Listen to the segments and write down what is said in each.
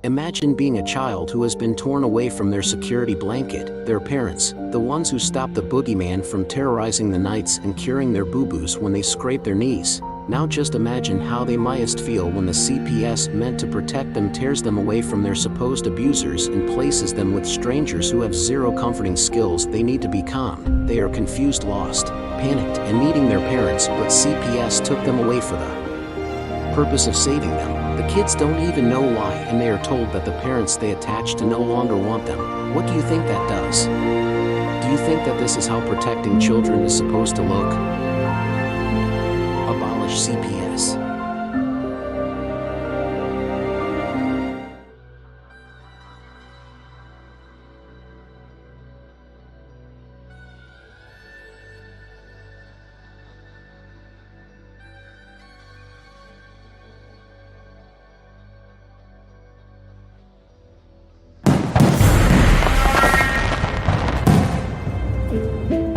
Imagine being a child who has been torn away from their security blanket, their parents, the ones who stopped the boogeyman from terrorizing the nights and curing their boo-boos when they scrape their knees. Now just imagine how they mightest feel when the CPS meant to protect them tears them away from their supposed abusers and places them with strangers who have zero comforting skills. They need to be calm. They are confused, lost, panicked, and needing their parents, but CPS took them away for the purpose of saving them. The kids don't even know why, and they are told that the parents they attach to no longer want them. What do you think that does? Do you think that this is how protecting children is supposed to look? Abolish CPS.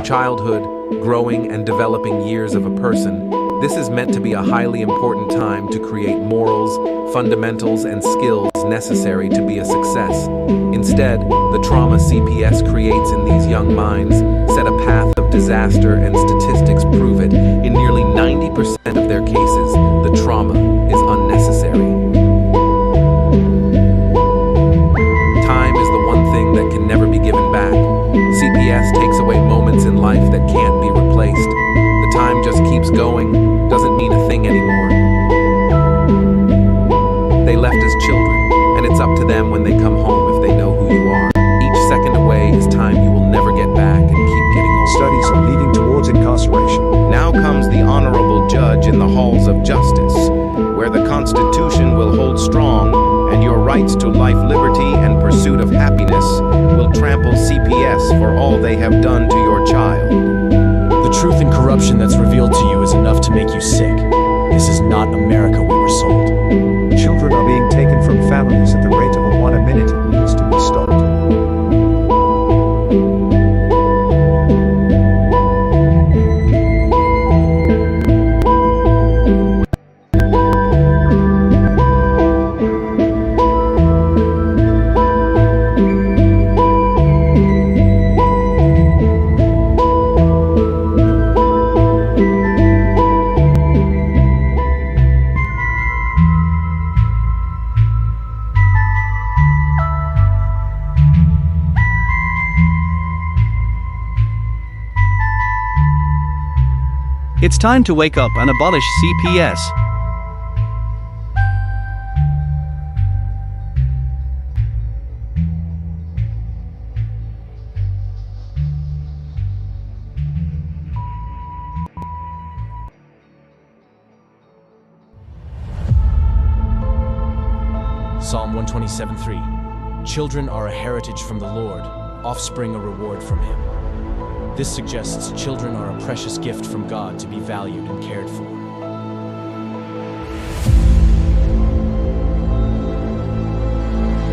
Childhood, growing and developing years of a person. This is meant to be a highly important time to create morals, fundamentals, and skills necessary to be a success. Instead, the trauma CPS creates in these young minds set a path of disaster, and statistics prove it. In nearly 90% of their cases, the trauma is unnecessary. Time is the one thing that can never be given back. CPS takes away moments in life that can't be replaced. The time just keeps going, doesn't mean a thing anymore. They left as children, and it's up to them when they come home if they know who you are. Each second away is time you will never get back and keep getting old. Studies are leading towards incarceration. Now comes the honorable judge in the halls of justice, where the Constitution will hold strong, and your rights to life, liberty, and pursuit of happiness will trample CPS for all they have done to your child. The truth and corruption that's revealed to you is enough to make you sick. This is not America we were sold. Children are being taken from families at the rate of one a minute. It needs to be stopped. It's time to wake up and abolish CPS. Psalm 127:3. Children are a heritage from the Lord, offspring a reward from Him. This suggests children are a precious gift from God to be valued and cared for.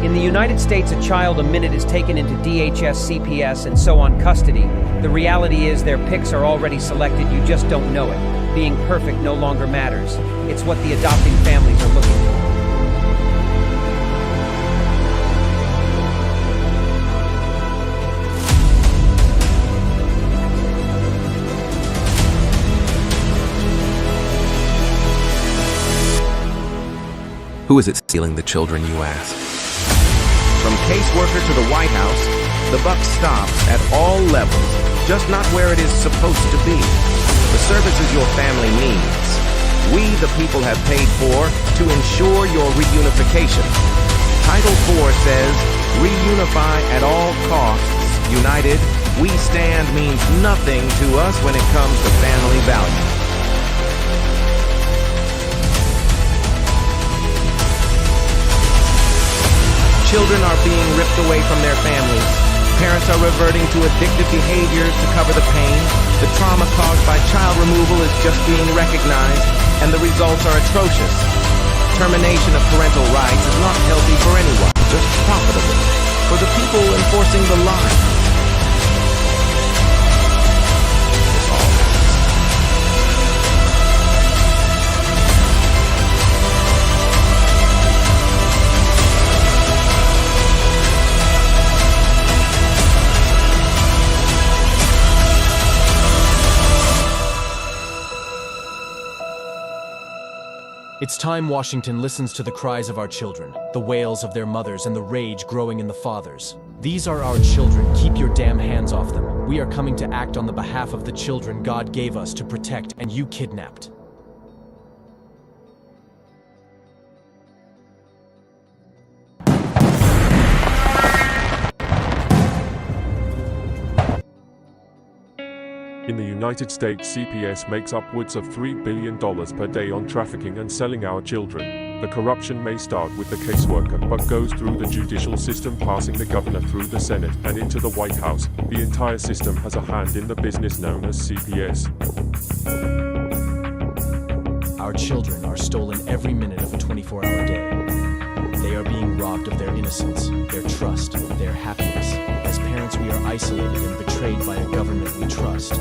In the United States, a child a minute is taken into DHS, CPS, and so on custody. The reality is their picks are already selected, you just don't know it. Being perfect no longer matters. It's what the adopting families are looking for. Who is it stealing the children, you ask? From caseworker to the White House, the buck stops at all levels, just not where it is supposed to be. The services your family needs, we the people have paid for to ensure your reunification. Title 4 says, reunify at all costs. United, we stand means nothing to us when it comes to family values. Children are being ripped away from their families. Parents are reverting to addictive behaviors to cover the pain. The trauma caused by child removal is just being recognized, and the results are atrocious. Termination of parental rights is not healthy for anyone, just profitable for the people enforcing the line. It's time Washington listens to the cries of our children, the wails of their mothers, and the rage growing in the fathers. These are our children. Keep your damn hands off them. We are coming to act on the behalf of the children God gave us to protect, and you kidnapped. In the United States, CPS makes upwards of $3 billion per day on trafficking and selling our children. The corruption may start with the caseworker, but goes through the judicial system, passing the governor through the Senate and into the White House. The entire system has a hand in the business known as CPS. Our children are stolen every minute of a 24-hour day. They are being robbed of their innocence, their trust, their happiness. As parents, we are isolated and betrayed by a government we trust.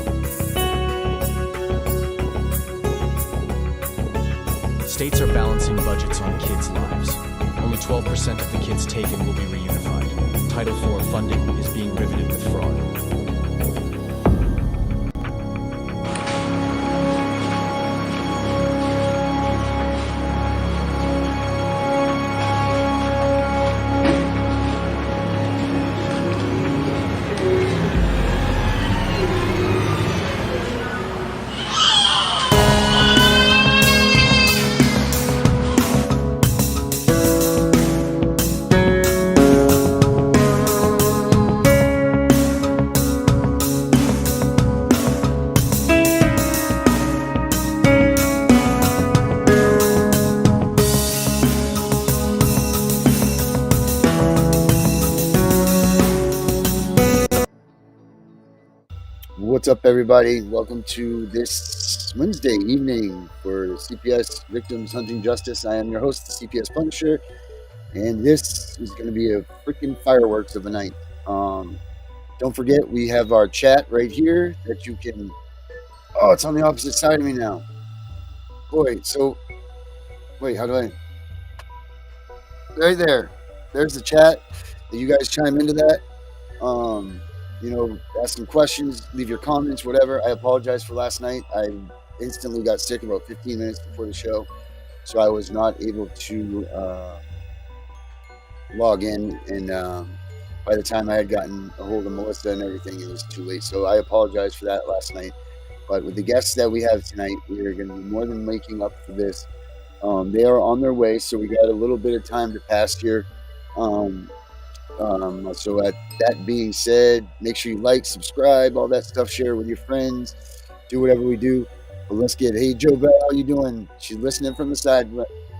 States are balancing budgets on kids' lives. Only 12% of the kids taken will be reunified. Title IV funding is being riveted with fraud. What's up, everybody? Welcome to this Wednesday evening for CPS Victims Hunting Justice. I am your host, the CPS Punisher, and this is going to be a freaking fireworks of a night. Don't forget, we have our chat right here that you can... Oh, it's on the opposite side of me now. Boy, so... Wait, how do I... Right there. There's the chat. You guys chime into that. Ask some questions, leave your comments, whatever. I apologize for last night. I instantly got sick about 15 minutes before the show, so I was not able to log in. And by the time I had gotten a hold of Melissa and everything, it was too late. So I apologize for that last night. But with the guests that we have tonight, we are going to be more than making up for this. They are on their way, so we got a little bit of time to pass here. So that being said, make sure you like, subscribe, all that stuff, share with your friends, do whatever we do. But let's get, hey, Joe Bell, how you doing? She's listening from the side.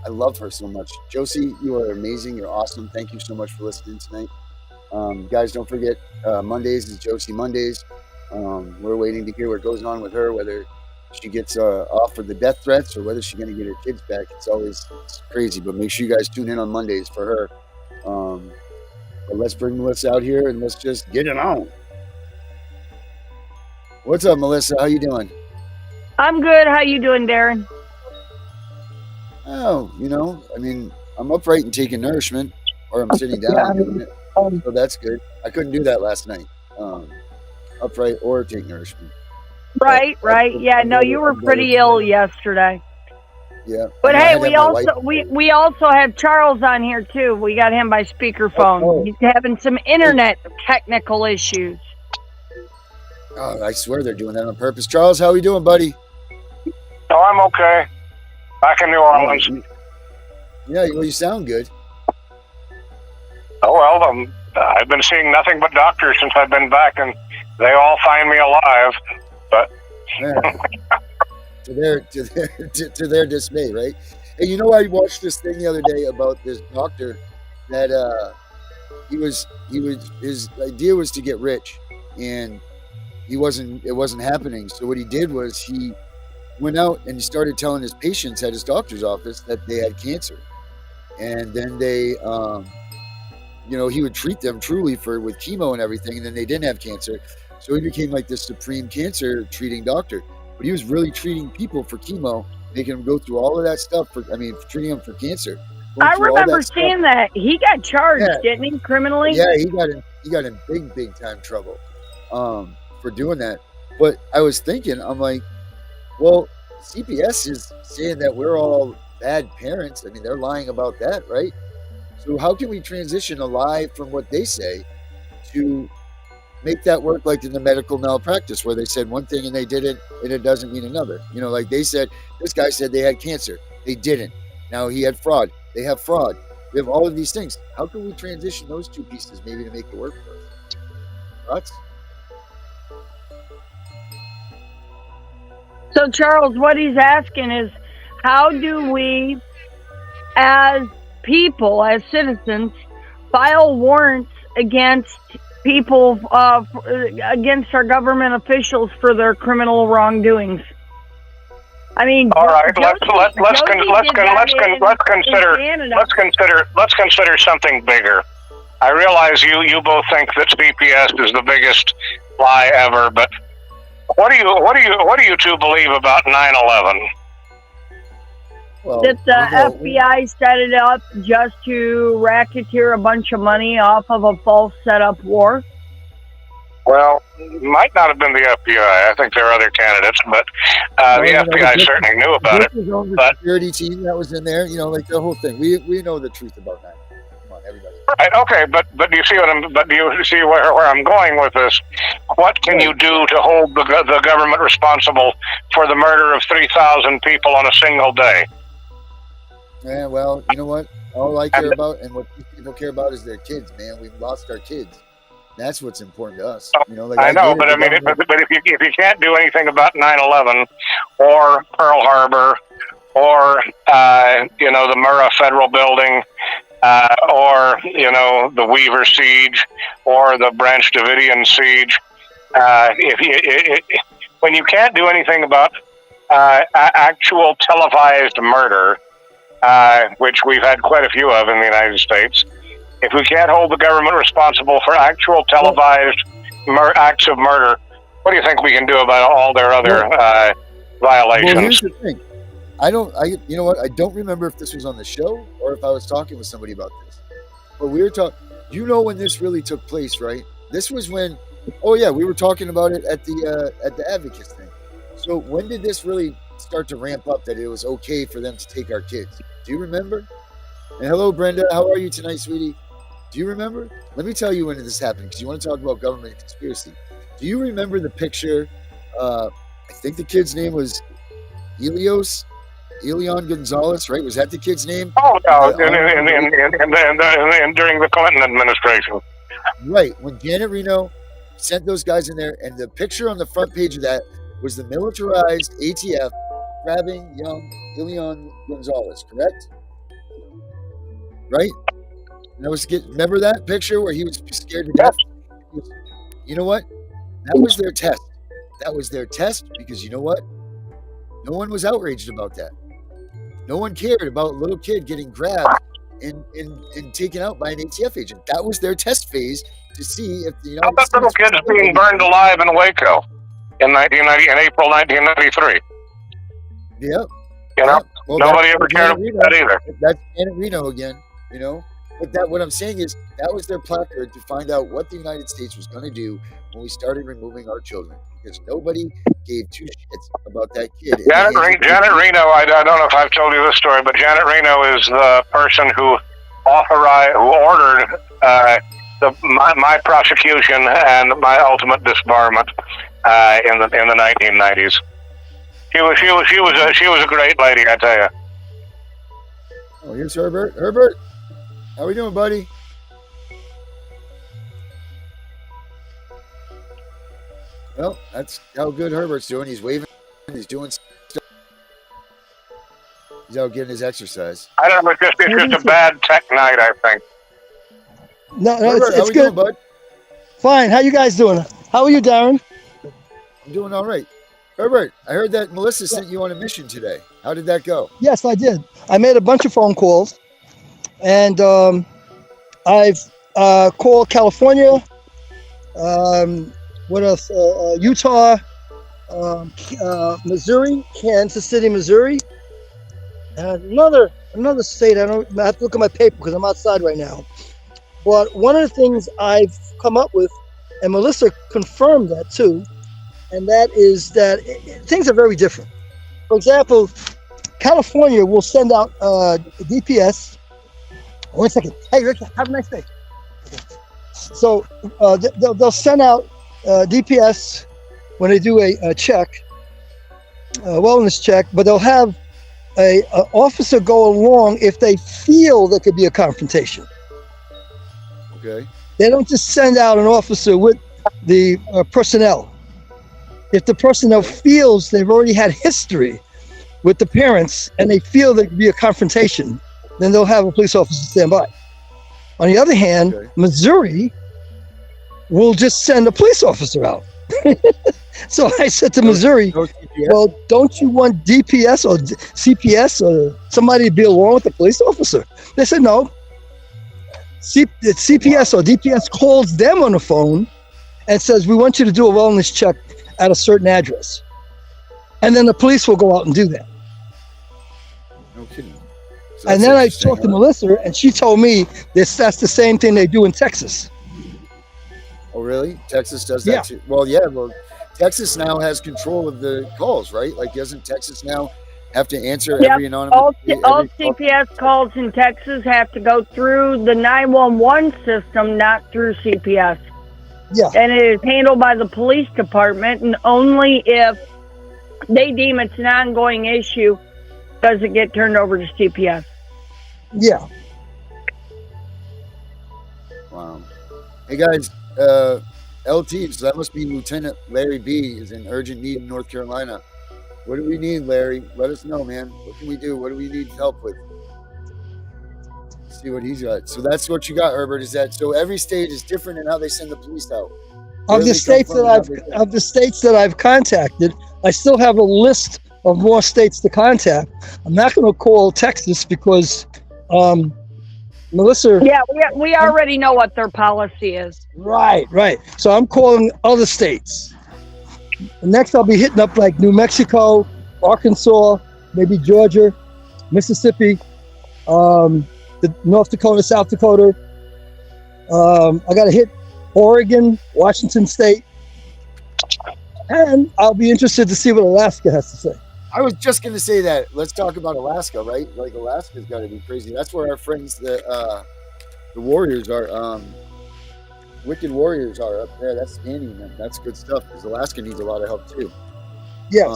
I love her so much. Josie, you are amazing. You're awesome. Thank you so much for listening tonight. Guys, don't forget, Mondays is Josie Mondays. We're waiting to hear what goes on with her, whether she gets off for the death threats or whether she's going to get her kids back. It's crazy, but make sure you guys tune in on Mondays for her. But let's bring Melissa out here and let's just get it on. What's up, Melissa? How you doing? I'm good. How you doing, Darren? Oh, I'm upright and taking nourishment, or I'm sitting down and doing it. So that's good. I couldn't do that last night. Upright or take nourishment. Right. Yeah, no, you were pretty ill yesterday. Yeah. But hey, we also have Charles on here too. We got him by speakerphone. Oh. He's having some internet technical issues. Oh, I swear they're doing that on purpose. Charles, how are you doing, buddy? Oh, I'm okay. Back in New Orleans. Yeah, well, you sound good. Oh, well, I've been seeing nothing but doctors since I've been back, and they all find me alive. But yeah. to their dismay, right? And I watched this thing the other day about this doctor that his idea was to get rich, and it wasn't happening. So what he did was he went out and he started telling his patients at his doctor's office that they had cancer, and then they he would treat them truly with chemo and everything, and then they didn't have cancer. So he became like this supreme cancer treating doctor. But he was really treating people for chemo, making them go through all of that stuff treating them for cancer. I remember seeing that. He got charged, didn't he, criminally? Yeah, he got in big time trouble for doing that. But I was thinking, I'm like, well, CPS is saying that we're all bad parents. I mean, they're lying about that, right? So how can we transition a lie from what they say to make that work like in the medical malpractice where they said one thing and they didn't, and it doesn't mean another? You know, like they said, this guy said they had cancer. They didn't. Now he had fraud. They have fraud. We have all of these things. How can we transition those two pieces maybe to make it work for us? Thoughts? So, Charles, what he's asking is, how do we, as people, as citizens, file warrants against people, against our government officials for their criminal wrongdoings? I mean, all right. Let's consider something bigger. I realize you both think that CPS is the biggest lie ever, but what do you two believe about 9/11? Well, That the FBI set it up just to racketeer a bunch of money off of a false setup war? Well, might not have been the FBI. I think there are other candidates, but the FBI certainly knew about it. The security team that was in there, you know, like the whole thing. We know the truth about that. Come on, everybody. Right, okay, but do you see where I'm going with this? What can you do to hold the government responsible for the murder of 3,000 people on a single day? Yeah, well, you know what? All I care about and what people care about is their kids, man. We've lost our kids. That's what's important to us. You know, like I know, but I mean, but if you can't do anything about 9/11 or Pearl Harbor or the Murrah Federal Building or the Weaver siege or the Branch Davidian siege, when you can't do anything about actual televised murder, which we've had quite a few of in the United States. If we can't hold the government responsible for actual televised acts of murder, what do you think we can do about all their other violations? Well, here's the thing. You know what? I don't remember if this was on the show or if I was talking with somebody about this. But we were talking. You know when this really took place, right? This was when. Oh yeah, we were talking about it at the Advocates thing. So when did this really start to ramp up that it was okay for them to take our kids? Do you remember? And hello, Brenda. How are you tonight, sweetie? Do you remember? Let me tell you when this happened, because you want to talk about government conspiracy. Do you remember the picture? I think the kid's name was Elian Gonzalez, right? Was that the kid's name? Oh, no, during the Clinton administration. Right, when Janet Reno sent those guys in there, and the picture on the front page of that was the militarized ATF grabbing young Elian Gonzalez, correct? Right? Remember that picture where he was scared to death? You know what? That was their test. That was their test because you know what? No one was outraged about that. No one cared about a little kid getting grabbed and taken out by an ATF agent. That was their test phase to see if the United States... little kids being burned alive in Waco in April 1993. Yeah. Well, nobody ever cared about that either. That's Janet Reno again, you know? But what I'm saying is that was their placard to find out what the United States was going to do when we started removing our children, because nobody gave two shits about that kid. Janet Reno, I don't know if I've told you this story, but Janet Reno is the person who ordered my prosecution and my ultimate disbarment in the 1990s. She was a great lady, I tell you. Oh, here's Herbert. Herbert, how we doing, buddy? Well, that's how good Herbert's doing. He's waving. He's doing stuff. He's out getting his exercise. I don't know. It's just a bad tech night, I think. No, Herbert, it's good. Doing, bud? Fine. How you guys doing? How are you, Darren? I'm doing all right. Herbert, I heard that Melissa sent you on a mission today. How did that go? Yes, I did. I made a bunch of phone calls, and I've called California. What else? Utah, Missouri, Kansas City, Missouri, and another state. I have to look at my paper because I'm outside right now. But one of the things I've come up with, and Melissa confirmed that too, and that is that things are very different. For example, California will send out DPS. One second. Hey, Rick, have a nice day. Okay. So they'll send out DPS when they do a check, wellness check, but they'll have a officer go along if they feel there could be a confrontation. Okay. They don't just send out an officer with the personnel. If the personnel feels they've already had history with the parents and they feel there could be a confrontation, then they'll have a police officer stand by. On the other hand, Missouri will just send a police officer out. So I said to Missouri, well, don't you want DPS or CPS or somebody to be along with the police officer? They said no. CPS or DPS calls them on the phone and says, we want you to do a wellness check at a certain address. And then the police will go out and do that. No kidding. So And then I talked to Melissa, and she told me that's the same thing they do in Texas. Oh, really? Texas does that too? Well, Texas now has control of the calls, right? Like, doesn't Texas now have to answer every anonymous? All CPS calls in Texas have to go through the 911 system, not through CPS. Yeah. And it is handled by the police department, and only if they deem it's an ongoing issue does it get turned over to CPS. Yeah. Wow. Hey, guys, LT, so that must be Lieutenant Larry B. is in urgent need in North Carolina. What do we need, Larry? Let us know, man. What can we do? What do we need help with? Let's see what he's got. So that's what you got, Herbert, is that so every state is different in how they send the police out. Of the states that I've contacted, I still have a list of more states to contact. I'm not going to call Texas because Melissa. Yeah, we already know what their policy is. Right. So I'm calling other states. Next, I'll be hitting up like New Mexico, Arkansas, maybe Georgia, Mississippi, North Dakota, South Dakota. I got to hit Oregon, Washington State, and I'll be interested to see what Alaska has to say. I was just going to say that. Let's talk about Alaska, right? Like, Alaska's got to be crazy. That's where our friends, the Warriors are, Wicked Warriors are up there. That's handy, man. That's good stuff, because Alaska needs a lot of help, too. Yes.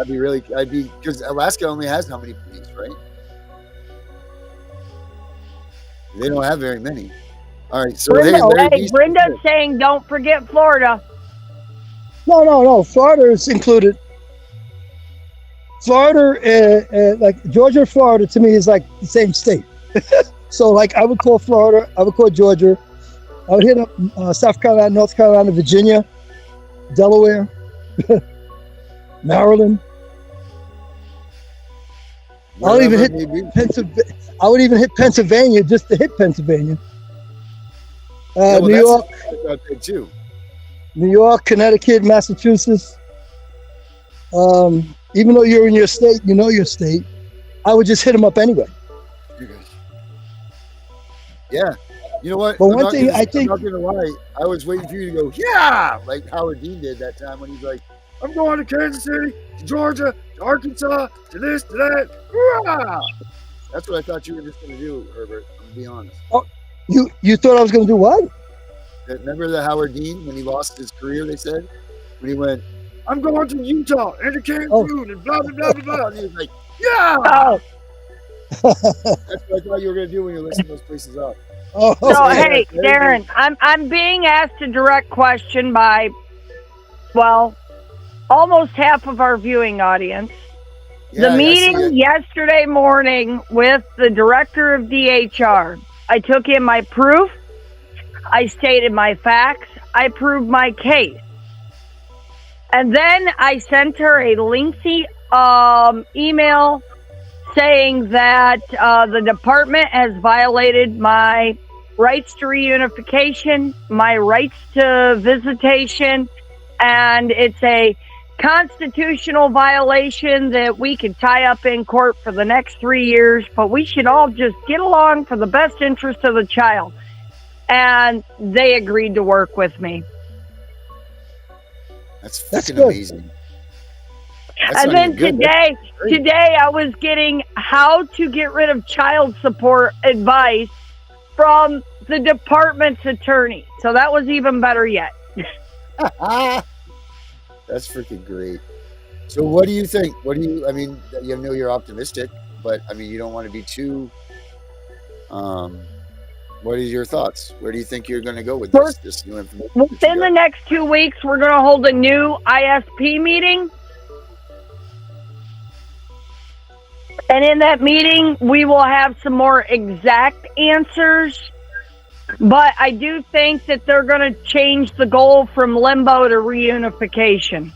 Because Alaska only has how many police, right? They don't have very many. All right, so Brenda's saying don't forget Florida. No. Florida is included. Florida, like Georgia and Florida, to me is like the same state. So, like, I would call Florida, I would call Georgia, I would hit up South Carolina, North Carolina, Virginia, Delaware, Maryland. I'll even hit Pennsylvania. I would even hit Pennsylvania just to hit Pennsylvania. New York, out there too. New York, Connecticut, Massachusetts. Even though you're in your state, you know your state, I would just hit them up anyway. Yeah. You know what? But one thing I think, I'm not gonna lie, I was waiting for you to go, yeah, like Howard Dean did that time when he's like, I'm going to Kansas City, to Georgia, to Arkansas, to this, to that. Hurrah! That's what I thought you were just gonna do, Herbert. I'm gonna be honest. Oh, you thought I was gonna do what? Remember the Howard Dean when he lost his career? They said when he went, I'm going to Utah and to Cancun and blah blah blah blah blah. And he was like, yeah. Oh. That's what I thought you were gonna do when you listed those places up. Oh, so hey, Darren, I'm being asked a direct question by, well, almost half of our viewing audience. Yeah, the meeting yesterday morning with the director of DHR, I took in my proof, I stated my facts, I proved my case. And then I sent her a lengthy email saying that the department has violated my rights to reunification, my rights to visitation, and it's a constitutional violation that we could tie up in court for the next 3 years, but we should all just get along for the best interest of the child. And they agreed to work with me. That's fucking amazing. That's And not even then good. That's great. today I was getting how to get rid of child support advice from the department's attorney. So that was even better yet. That's freaking great. So what do you think? I mean, you know you're optimistic, but I mean, you don't want to be too, what are your thoughts? Where do you think you're going to go with this new information? Within the next 2 weeks, we're going to hold a new ISP meeting. And in that meeting, we will have some more exact answers. But I do think that they're going to change the goal from limbo to reunification.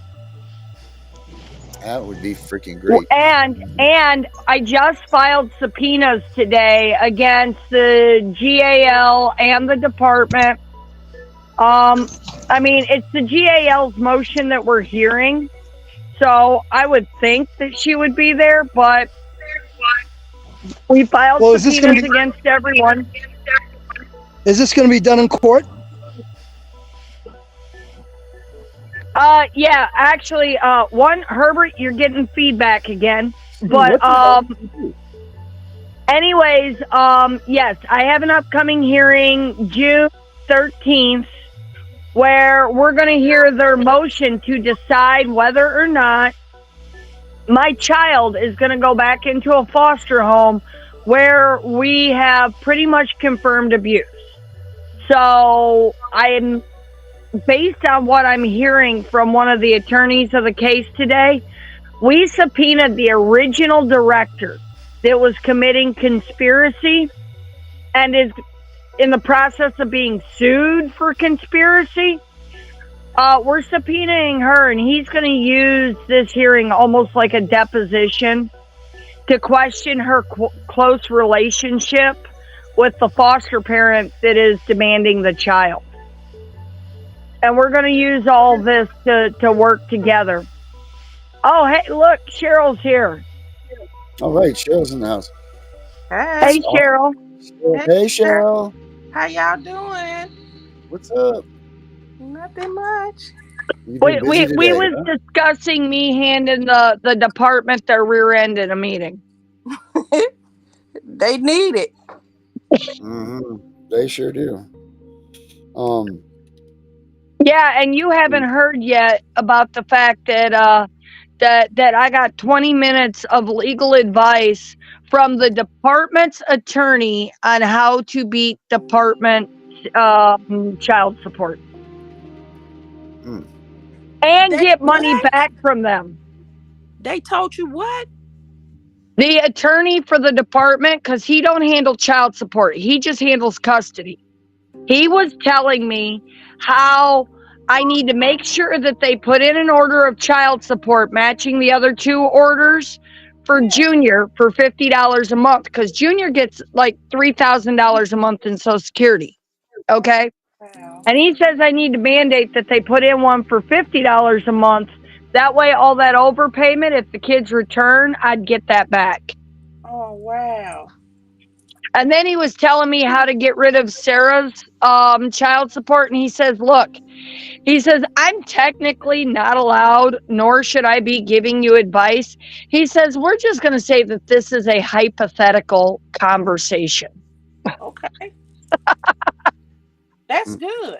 That would be freaking great. And I just filed subpoenas today against the GAL and the department. I mean, it's the GAL's motion that we're hearing. So I would think that she would be there, but we filed subpoenas against everyone. Is this going to be done in court? Yeah, actually, Herbert, you're getting feedback again. But, anyways, yes, I have an upcoming hearing June 13th where we're going to hear their motion to decide whether or not my child is going to go back into a foster home where we have pretty much confirmed abuse. So based on what I'm hearing from one of the attorneys of the case today, we subpoenaed the original director that was committing conspiracy and is in the process of being sued for conspiracy. We're subpoenaing her, and he's going to use this hearing almost like a deposition to question her close relationship with the foster parent that is demanding the child. And we're going to use all this to work together. Oh, hey, look, Cheryl's here. All right, Cheryl's in the house. Hey, Cheryl. Hey, Cheryl. How y'all doing? What's up? Nothing much. You We been busy today, was huh? discussing me handing the department their rear end in a meeting. They need it. They sure do. Yeah, and you haven't heard yet about the fact that that I got 20 minutes of legal advice from the department's attorney on how to beat department child support. And get money back from them. They told you what? The attorney for the department, because he don't handle child support. He just handles custody. He was telling me how I need to make sure that they put in an order of child support matching the other two orders for Junior for $50 a month, because Junior gets like $3,000 a month in Social Security. Okay? Wow. And he says I need to mandate that they put in one for $50 a month. That way, all that overpayment, if the kids return, I'd get that back. Oh, wow. And then he was telling me how to get rid of Sarah's child support. And he says, look, he says, I'm technically not allowed, nor should I be giving you advice. He says, we're just going to say that this is a hypothetical conversation. Okay. That's good.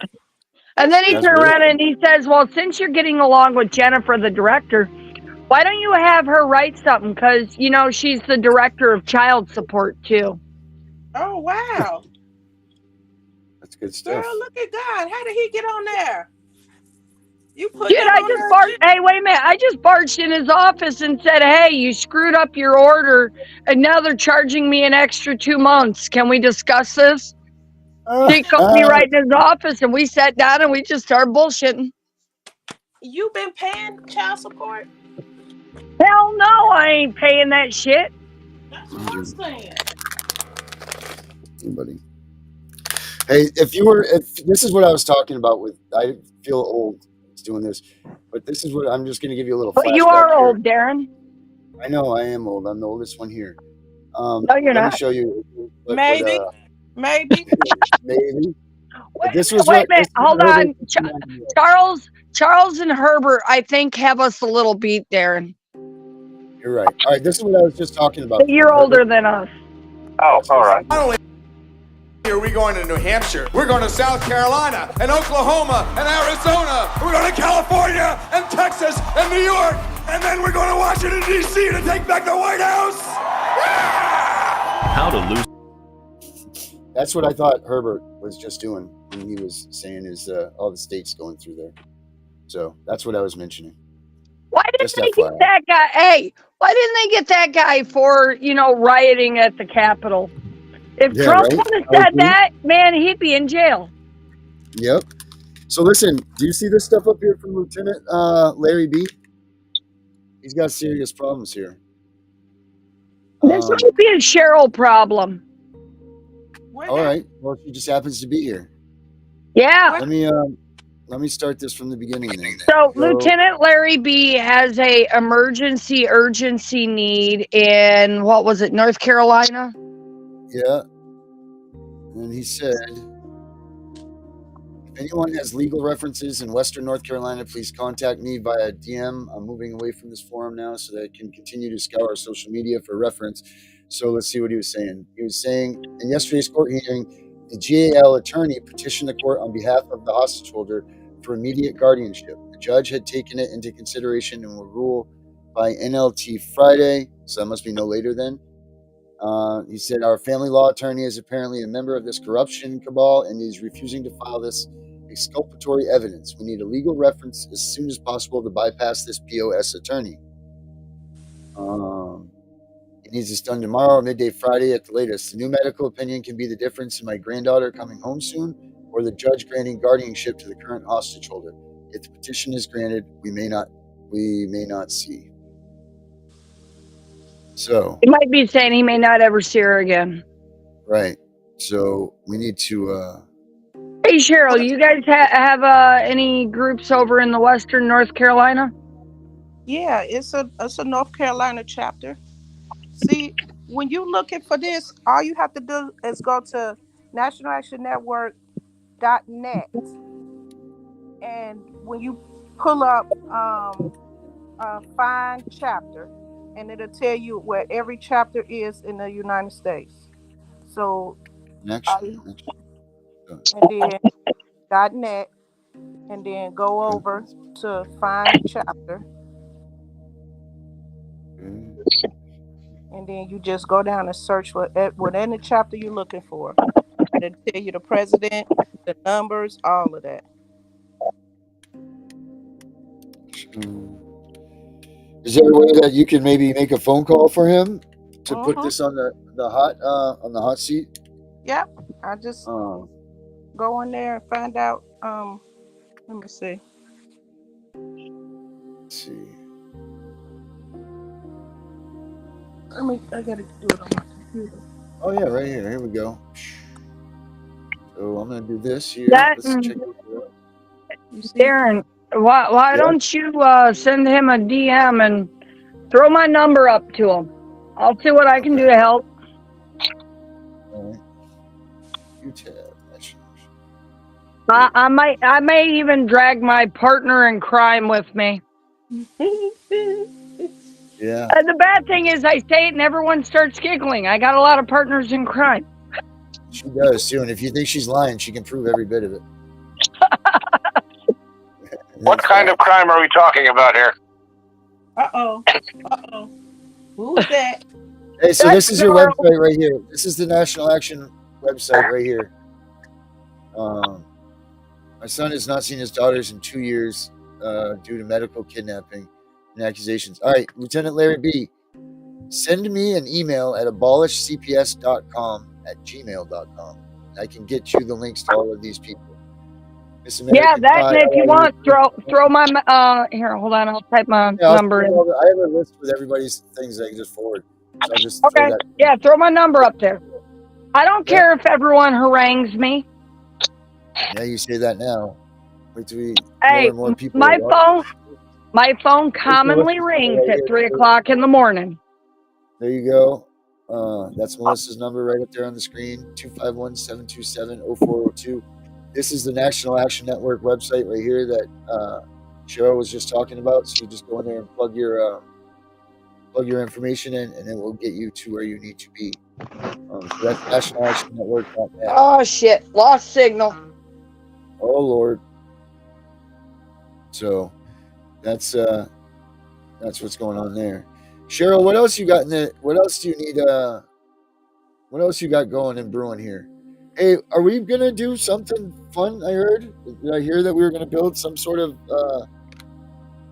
And then he turned around and he says, well, since you're getting along with Jennifer, the director, why don't you have her write something? Because, you know, she's the director of child support, too. Oh, wow. That's good stuff. Girl, look at God. How did he get on there? You put Dude, that on there? Hey, wait a minute. I just barged in his office and said, hey, you screwed up your order, and now they're charging me an extra 2 months. Can we discuss this? He called me right in his office, and we sat down and we just started bullshitting. You been paying child support? Hell no, I ain't paying that shit. That's what I'm saying. Anybody? Hey, if this is what I was talking about with, I feel old doing this, but this is what I'm just going to give you a little. But you are old, Darren. I know I am old. I'm the oldest one here. No, you're let not. me show you. Maybe. Maybe. Wait a minute. Hold on. Charles and Herbert, I think, have us a little beat, Darren. You're right. All right, this is what I was just talking about. You're older than us. Oh, all right. Not only are we going to New Hampshire, we're going to South Carolina and Oklahoma and Arizona. We're going to California and Texas and New York. And then we're going to Washington, D.C. to take back the White House. How to lose. That's what I thought Herbert was just doing when he was saying is all the states going through there. So that's what I was mentioning. Why didn't Just they FYI. get that guy? Hey, why didn't they get that guy for, rioting at the Capitol? If Yeah, Trump right? would have I said agree. that, man, he'd be in jail. Yep. So listen, do you see this stuff up here from Lieutenant Larry B? He's got serious problems here. This might be a Cheryl problem. All right. Well, she just happens to be here. Yeah. Let me start this from the beginning then. So Lieutenant Larry B has a urgency need in, what was it, North Carolina? Yeah. And he said, if anyone has legal references in Western North Carolina, please contact me via DM. I'm moving away from this forum now so that I can continue to scour social media for reference. So let's see what he was saying. He was saying, in yesterday's court hearing, the GAL attorney petitioned the court on behalf of the hostage holder for immediate guardianship. The judge had taken it into consideration and will rule by NLT Friday, so that must be no later then. He said, our family law attorney is apparently a member of this corruption cabal and is refusing to file this exculpatory evidence. We need a legal reference as soon as possible to bypass this POS attorney. It needs this done tomorrow or midday Friday at the latest. The new medical opinion can be the difference in my granddaughter coming home soon or the judge granting guardianship to the current hostage holder. If the petition is granted, we may not see. So He might be saying he may not ever see her again. right. So we need to Hey, Cheryl, you guys have any groups over in the Western North Carolina? Yeah, it's a North Carolina chapter. See, when you're looking for this, all you have to do is go to nationalactionnetwork.net, and when you pull up find chapter, and it'll tell you where every chapter is in the United States. So and then .net, and then go over to find chapter, and then you just go down and search for whatever chapter you're looking for. It'll tell you the president, the numbers, all of that. Is there a way that you can maybe make a phone call for him to put this on the hot seat? Yep. I just go in there and find out. Let me see. Let's see. I gotta do it on my computer. Oh yeah, right here. Here we go. So I'm gonna do this here. That, Let's check it out. Darren, why don't you send him a DM and throw my number up to him? I'll see what I can do to help. All right. UTAB. I may even drag my partner in crime with me. Yeah. And the bad thing is I say it and everyone starts giggling. I got a lot of partners in crime. She does too, and if you think she's lying, she can prove every bit of it. What kind of crime are we talking about here? Uh-oh. Who's that? Hey, so this is your website right here. This is the National Action website right here. My son has not seen his daughters in 2 years due to medical kidnapping and accusations. All right, Lieutenant Larry B., send me an email at abolishcps.com@gmail.com. I can get you the links to all of these people. Yeah, that, and if you want, throw my, here, hold on, I'll type my number in. I have a list with everybody's things that I can just forward. So I'll just throw that. Yeah, throw my number up there. I don't care if everyone harangues me. Yeah, you say that now. Wait till more Hey, and more people my phone commonly rings at 3 o'clock in the morning. There you go. That's Melissa's number right up there on the screen, 251-727-0402. This is the National Action Network website right here that Cheryl was just talking about. So you just go in there and plug your plug your information in, and it will get you to where you need to be. So that's nationalaction.network.net. Oh shit, lost signal. Oh Lord. So that's what's going on there. Cheryl, what else you got what else do you need what else you got going and brewing here? Hey, are we gonna do something fun? I heard. Did I hear that we were gonna build some sort of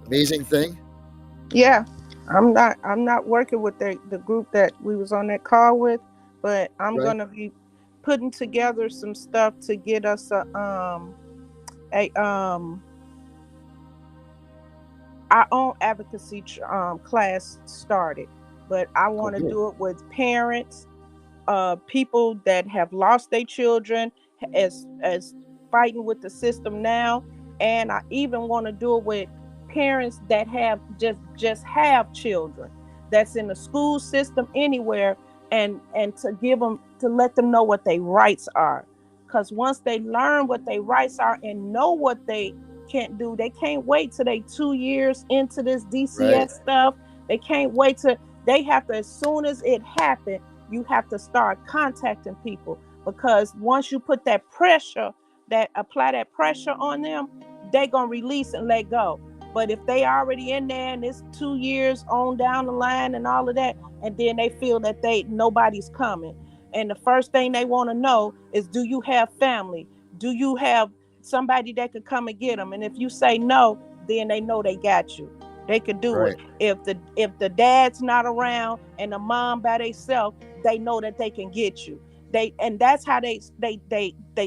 amazing thing? Yeah, I'm not working with the group that we was on that call with, but I'm Right. gonna be putting together some stuff to get us our own advocacy class started. But I want to do it with parents, people that have lost their children as fighting with the system now, and I even want to do it with parents that have just have children that's in the school system anywhere, and to let them know what their rights are, because once they learn what their rights are and know what they can't do, they can't wait till they 2 years into this DCS stuff. They can't wait till they have to, as soon as it happened, you have to start contacting people, because once you put that pressure, apply that pressure on them, they're gonna release and let go. But if they already in there and it's 2 years on down the line and all of that, and then they feel that nobody's coming, and the first thing they want to know is, do you have family? Do you have somebody that could come and get them? And if you say no, then they know they got you. They could do it. If the dad's not around and the mom by themselves, they know that they can get you. And that's how they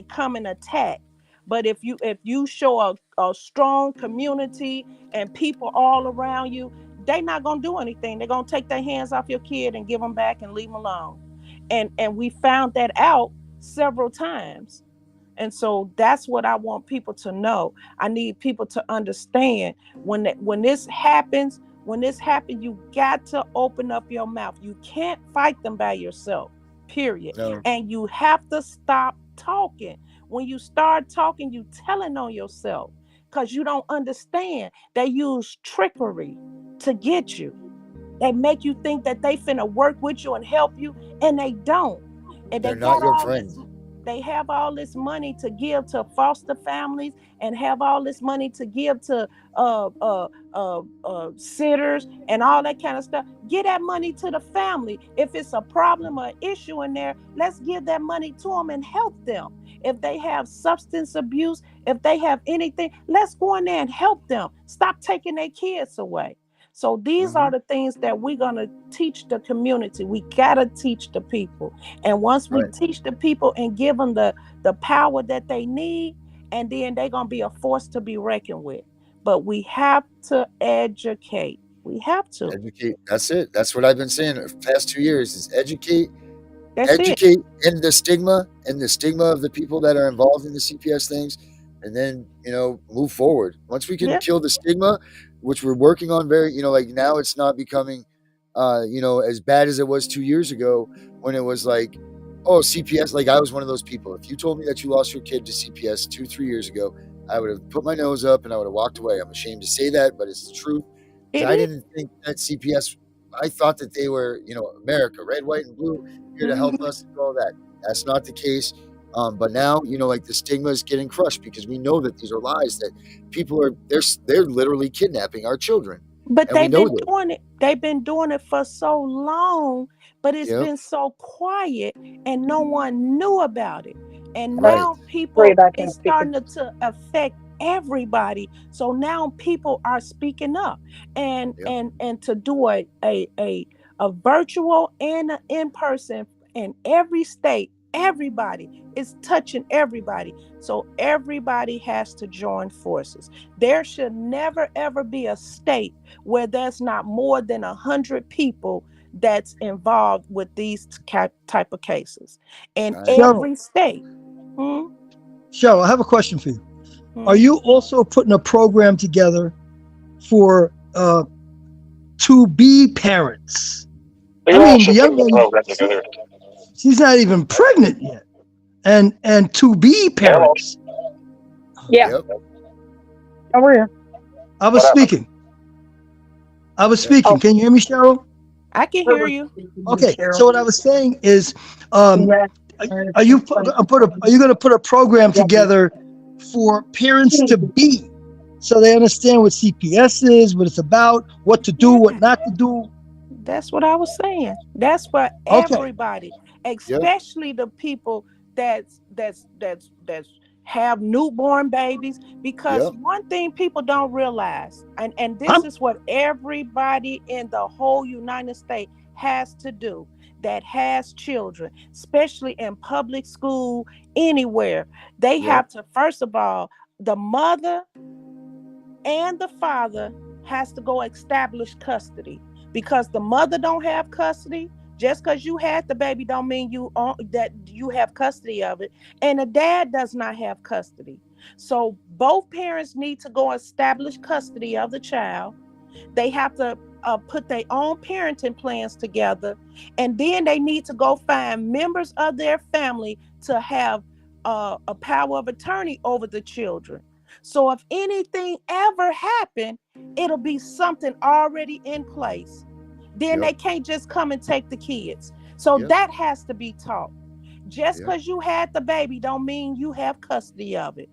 come and attack. But if you show a strong community and people all around you, they're not gonna do anything. They're gonna take their hands off your kid and give them back and leave them alone. And we found that out several times. And so that's what I want people to know. I need people to understand when this happens, you got to open up your mouth. You can't fight them by yourself, period. No. And you have to stop talking. When you start talking, you telling on yourself, because you don't understand. They use trickery to get you. They make you think that they finna work with you and help you, and they don't. And they're not your friend. They have all this money to give to foster families, and have all this money to give to sitters and all that kind of stuff. Give that money to the family. If it's a problem or issue in there, let's give that money to them and help them. If they have substance abuse, if they have anything, let's go in there and help them. Stop taking their kids away. So these are the things that we're going to teach the community. We got to teach the people. And once we teach the people and give them the power that they need, and then they're going to be a force to be reckoned with. But we have to educate. We have to. Educate. That's it. That's what I've been saying the past 2 years is educate. Educate. And the stigma of the people that are involved in the CPS things, and then, move forward. Once we can kill the stigma, which we're working on like now it's not becoming, as bad as it was 2 years ago when it was like, oh, CPS. Like I was one of those people. If you told me that you lost your kid to CPS 2-3 years ago, I would have put my nose up and I would have walked away. I'm ashamed to say that, but it's the truth. I didn't think that CPS, I thought that they were, America, red, white, and blue, here to help us and all that. That's not the case. But now, like the stigma is getting crushed, because we know that these are lies, that people they're literally kidnapping our children. But they've been doing it. They've been doing it for so long, but it's been so quiet and no one knew about it. And now people, it's starting to affect everybody. So now people are speaking up, and to do a virtual and an in-person in every state. Everybody is touching everybody. So everybody has to join forces. There should never, ever be a state where there's not more than 100 people that's involved with these type of cases. In every state. Cheryl, I have a question for you. Are you also putting a program together for to-be parents? I mean, the young lady, she's not even pregnant yet, and to-be parents. Yeah. Oh, we're here. I was speaking. Can you hear me, Cheryl? I can hear you. Okay, so what I was saying is, are you going to put a program together for parents to be, so they understand what CPS is, what it's about, what to do, what not to do? That's what I was saying. That's for Okay. everybody, especially the people that's have newborn babies. Because one thing people don't realize, and this is what everybody in the whole United States has to do, that has children, especially in public school, anywhere. They have to, first of all, the mother and the father has to go establish custody, because the mother don't have custody. Just because you had the baby don't mean that you have custody of it, and the dad does not have custody. So both parents need to go establish custody of the child. They have to put their own parenting plans together, and then they need to go find members of their family to have a power of attorney over the children. So if anything ever happened, it'll be something already in place. Then they can't just come and take the kids. So that has to be taught. Just because you had the baby don't mean you have custody of it.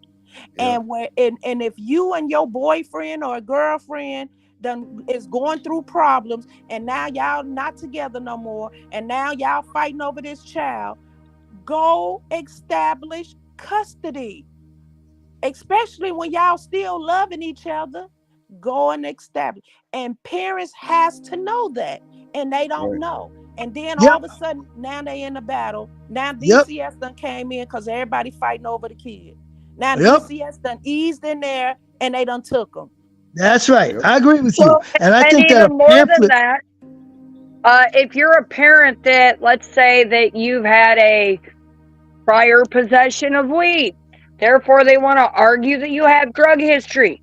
And if you and your boyfriend or girlfriend is going through problems, and now y'all not together no more, and now y'all fighting over this child, go establish custody. Especially when y'all still loving each other, go and establish. And parents has to know that, and they don't know. And then all of a sudden, now they in the battle. Now DCS done came in because everybody fighting over the kid. Now DCS done eased in there, and they done took them. That's right. I agree with you. And I think that even more than that, if you're a parent that, let's say that you've had a prior possession of weed, therefore they want to argue that you have drug history.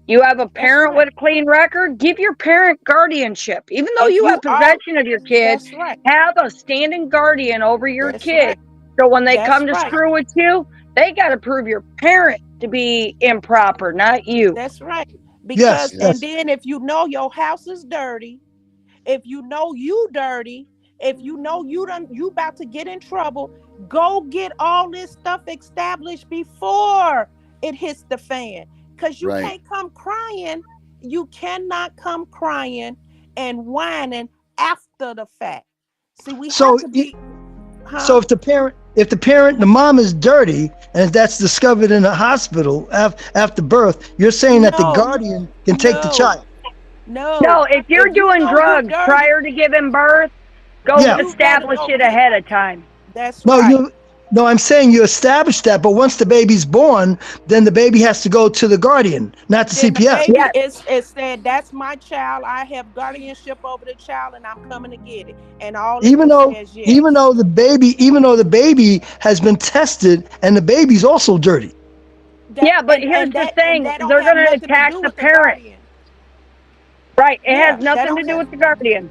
You have a parent with a clean record, give your parent guardianship. Even though you have possession of your kid, have a standing guardian over your kid. So when they come to screw with you, they got to prove your parent to be improper, not you. That's right. Because and then if you know your house is dirty, if you know you dirty, if you know you about to get in trouble, go get all this stuff established before it hits the fan. Because you can't come crying. You cannot come crying and whining after the fact. See, we have to be. So if the mom is dirty and that's discovered in a hospital after birth, you're saying that the guardian can take the child. No, if you're doing drugs prior to giving birth, go establish it ahead of time. That's right. No, I'm saying you establish that, but once the baby's born, then the baby has to go to the guardian, not the CPS. It said, that's my child. I have guardianship over the child, and I'm coming to get it. And all even though the baby has been tested, and the baby's also dirty. But here's the thing: they're going to attack the parent. Right? It has nothing to do with the guardian.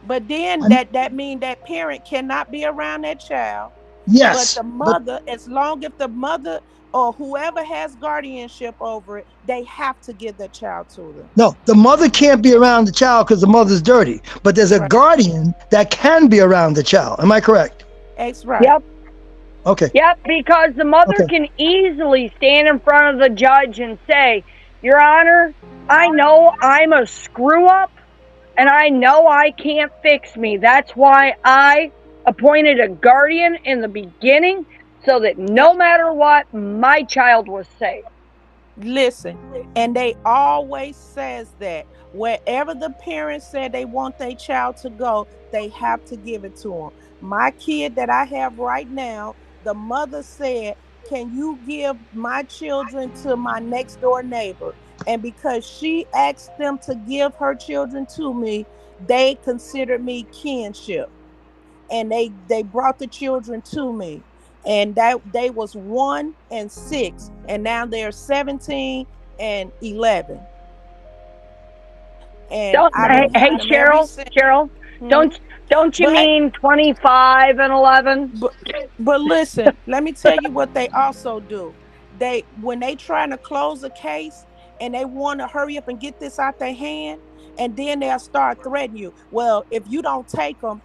But then that means that parent cannot be around that child. Yes. But the mother, as long as the mother or whoever has guardianship over it, they have to give that child to them. No, the mother can't be around the child because the mother's dirty. But there's a guardian that can be around the child. Am I correct? That's right. Yep. Okay. Yep, because the mother can easily stand in front of the judge and say, Your Honor, I know I'm a screw up, and I know I can't fix me. That's why I appointed a guardian in the beginning, so that no matter what, my child was safe. Listen, and they always says that wherever the parents said they want their child to go, they have to give it to them. My kid that I have right now, the mother said, can you give my children to my next door neighbor? And because she asked them to give her children to me, they considered me kinship. And they brought the children to me, and that they was 1 and 6, and now they're 17 and 11. And hey, Cheryl, don't you mean 25 and 11? But listen, let me tell you what they also do. When they trying to close a case and they want to hurry up and get this out their hand, and then they'll start threatening you. Well, if you don't take them,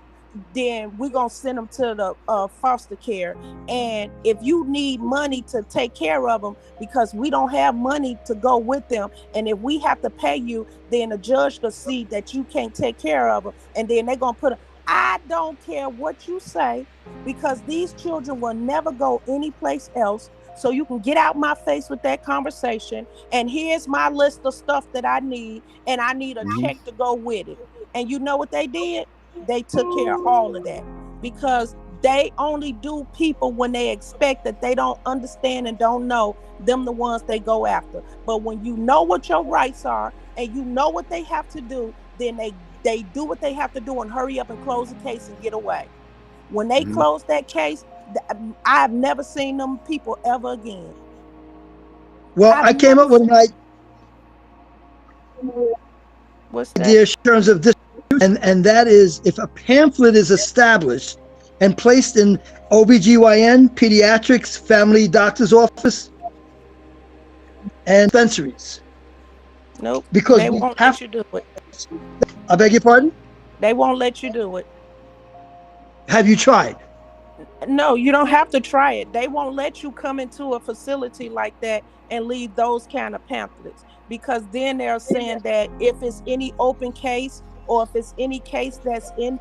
then we're going to send them to the foster care. And if you need money to take care of them, because we don't have money to go with them, and if we have to pay you, then the judge will see that you can't take care of them, and then they're going to put them. I don't care what you say, because these children will never go anyplace else. So you can get out my face with that conversation. And here's my list of stuff that I need, and I need a check to go with it. And you know what they did? They took care of all of that, because they only do people when they expect that they don't understand and don't know, them the ones they go after. But when you know what your rights are and you know what they have to do, then they do what they have to do and hurry up and close the case and get away. When they close that case, I've never seen them people ever again. Well, I came up with an idea. What's that? In terms of this, and that is, if a pamphlet is established and placed in OBGYN, pediatrics, family doctor's office, and dispensaries. Nope. Because they won't let you do it. I beg your pardon? They won't let you do it. Have you tried? No, you don't have to try it. They won't let you come into a facility like that and leave those kind of pamphlets, because then they're saying that if it's any open case, or if it's any case that's in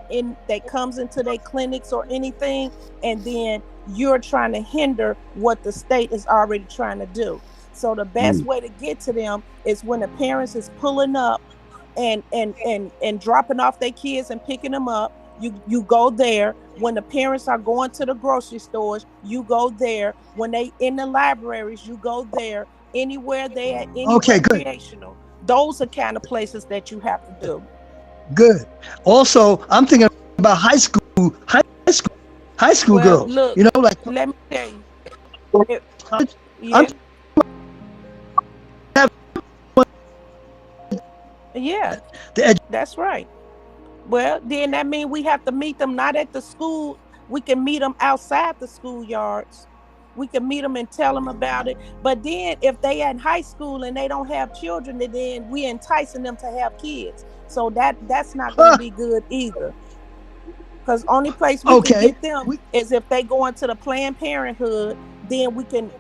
that comes into their clinics or anything, and then you're trying to hinder what the state is already trying to do. So the best way to get to them is when the parents is pulling up and dropping off their kids and picking them up. You go there. When the parents are going to the grocery stores, you go there. When they in the libraries, you go there. Anywhere they at, any recreational. Those are kind of places that you have to do. Good. Also, I'm thinking about high school girls. Look, you know, like, let me tell you. Yeah, that's right. Well, then that means we have to meet them not at the school. We can meet them outside the schoolyards. We can meet them and tell them about it. But then if they in high school and they don't have children, then we enticing them to have kids. So that's not going to be good either. Because only place we can get them is if they go into the Planned Parenthood. Then we can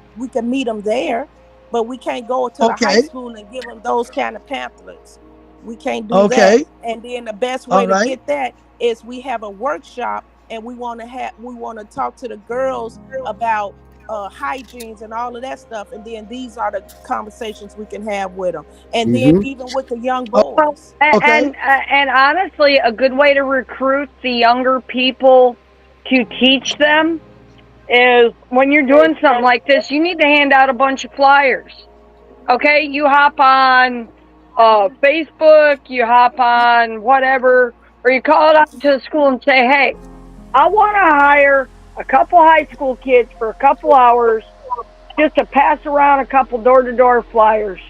meet them there. But we can't go to the high school and give them those kind of pamphlets. We can't do that. And then the best way to get that is we have a workshop, and we want to talk to the girls about hygienes and all of that stuff. And then these are the conversations we can have with them. And then even with the young boys. And honestly, a good way to recruit the younger people to teach them is when you're doing something like this, you need to hand out a bunch of flyers. Okay, you hop on Facebook, you hop on whatever, or you call it out to the school and say, hey, I want to hire a couple high school kids for a couple hours just to pass around a couple door-to-door flyers.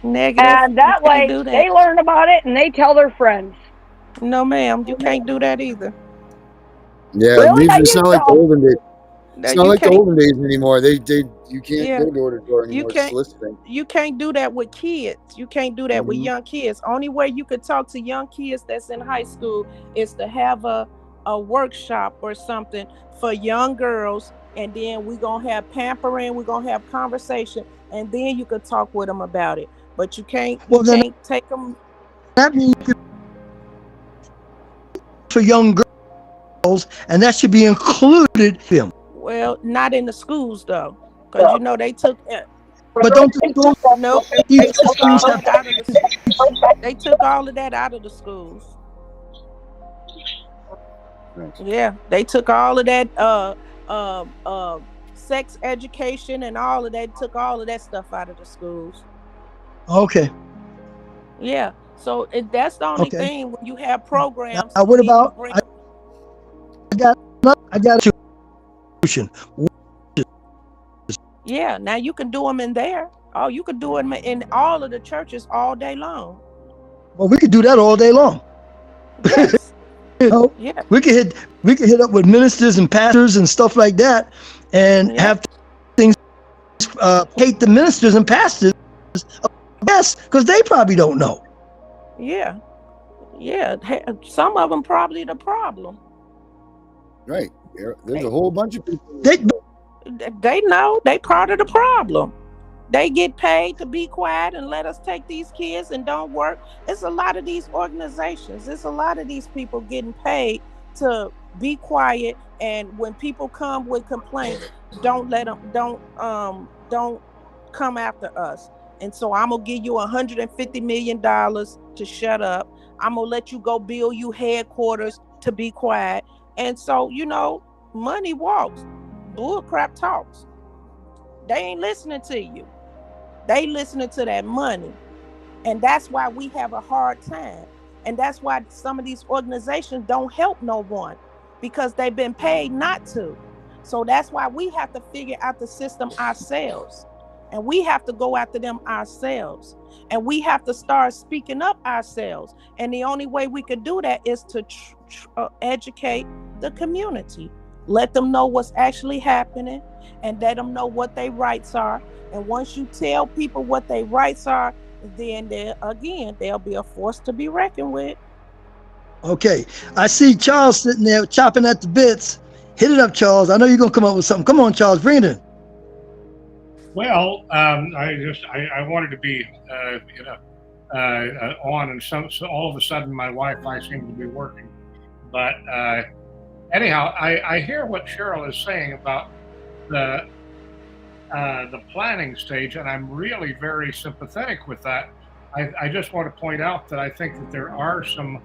Negative. And that way they learn about it and they tell their friends. No, ma'am, you can't do that either. Yeah, really? It's not like the olden days. It's not like the olden days anymore. You can't go door to door anymore. You can't do that with kids. You can't do that with young kids. Only way you could talk to young kids that's in high school is to have a workshop or something for young girls, and then we're gonna have pampering, we're gonna have conversation, and then you could talk with them about it. But you can't take them. That means for young girls, and that should be included in them. Well, not in the schools though, because you know they took. But don't no, they took all of that out of the. They took all of that out of the schools. Yeah, they took all of that sex education and all of that. Took all of that stuff out of the schools. Okay. Yeah, so that's the only thing when you have programs. Now, what about? I got a solution. Yeah, now you can do them in there. Oh, you could do them in all of the churches all day long. Well, we could do that all day long. Yes. You know, we could hit up with ministers and pastors and stuff like that, and have things hate the ministers and pastors, yes, because they probably don't know. Yeah, Yeah, some of them probably the problem. Right. There's a whole bunch of people. They know they part of the problem. They get paid to be quiet and let us take these kids and don't work. It's a lot of these organizations. It's a lot of these people getting paid to be quiet. And when people come with complaints, don't let them, don't come after us. And so I'm gonna give you $150 million to shut up. I'm gonna let you go build you headquarters to be quiet. And so, money walks, bull crap talks. They ain't listening to you. They listening to that money. And that's why we have a hard time. And that's why some of these organizations don't help no one, because they've been paid not to. So that's why we have to figure out the system ourselves. And we have to go after them ourselves. And we have to start speaking up ourselves. And the only way we could do that is to educate the community. Let them know what's actually happening and let them know what their rights are. And once you tell people what their rights are, then they'll be a force to be reckoned with. Okay, I see Charles sitting there chopping at the bits. Hit it up, Charles. I know you're gonna come up with something. Come on, Charles, bring it in. Well, I wanted to be, on, and so all of a sudden my Wi-Fi seemed to be working. But anyhow, I hear what Cheryl is saying about the planning stage, and I'm really very sympathetic with that. I just want to point out that I think that there are some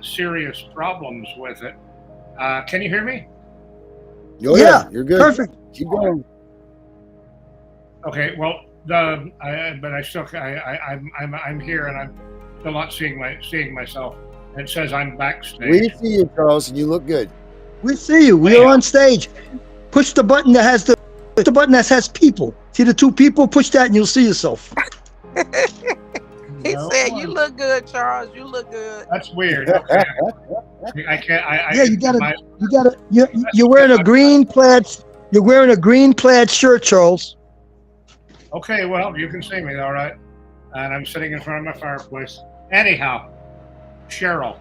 serious problems with it. Can you hear me? Oh, yeah, you're good. Perfect. Keep going. Okay, well, but I still, I'm here, and I'm still not seeing myself. It says I'm backstage. We see you, Charles, and you look good. We see you. We're on stage. Push the button that has the button that has people. See the two people? Push that, and you'll see yourself. He said, "You look good, Charles. You look good." That's weird. Okay. I can't. You gotta. You're wearing a green plaid. You're wearing a green plaid shirt, Charles. Okay, well, you can see me, all right. And I'm sitting in front of my fireplace. Anyhow, Cheryl,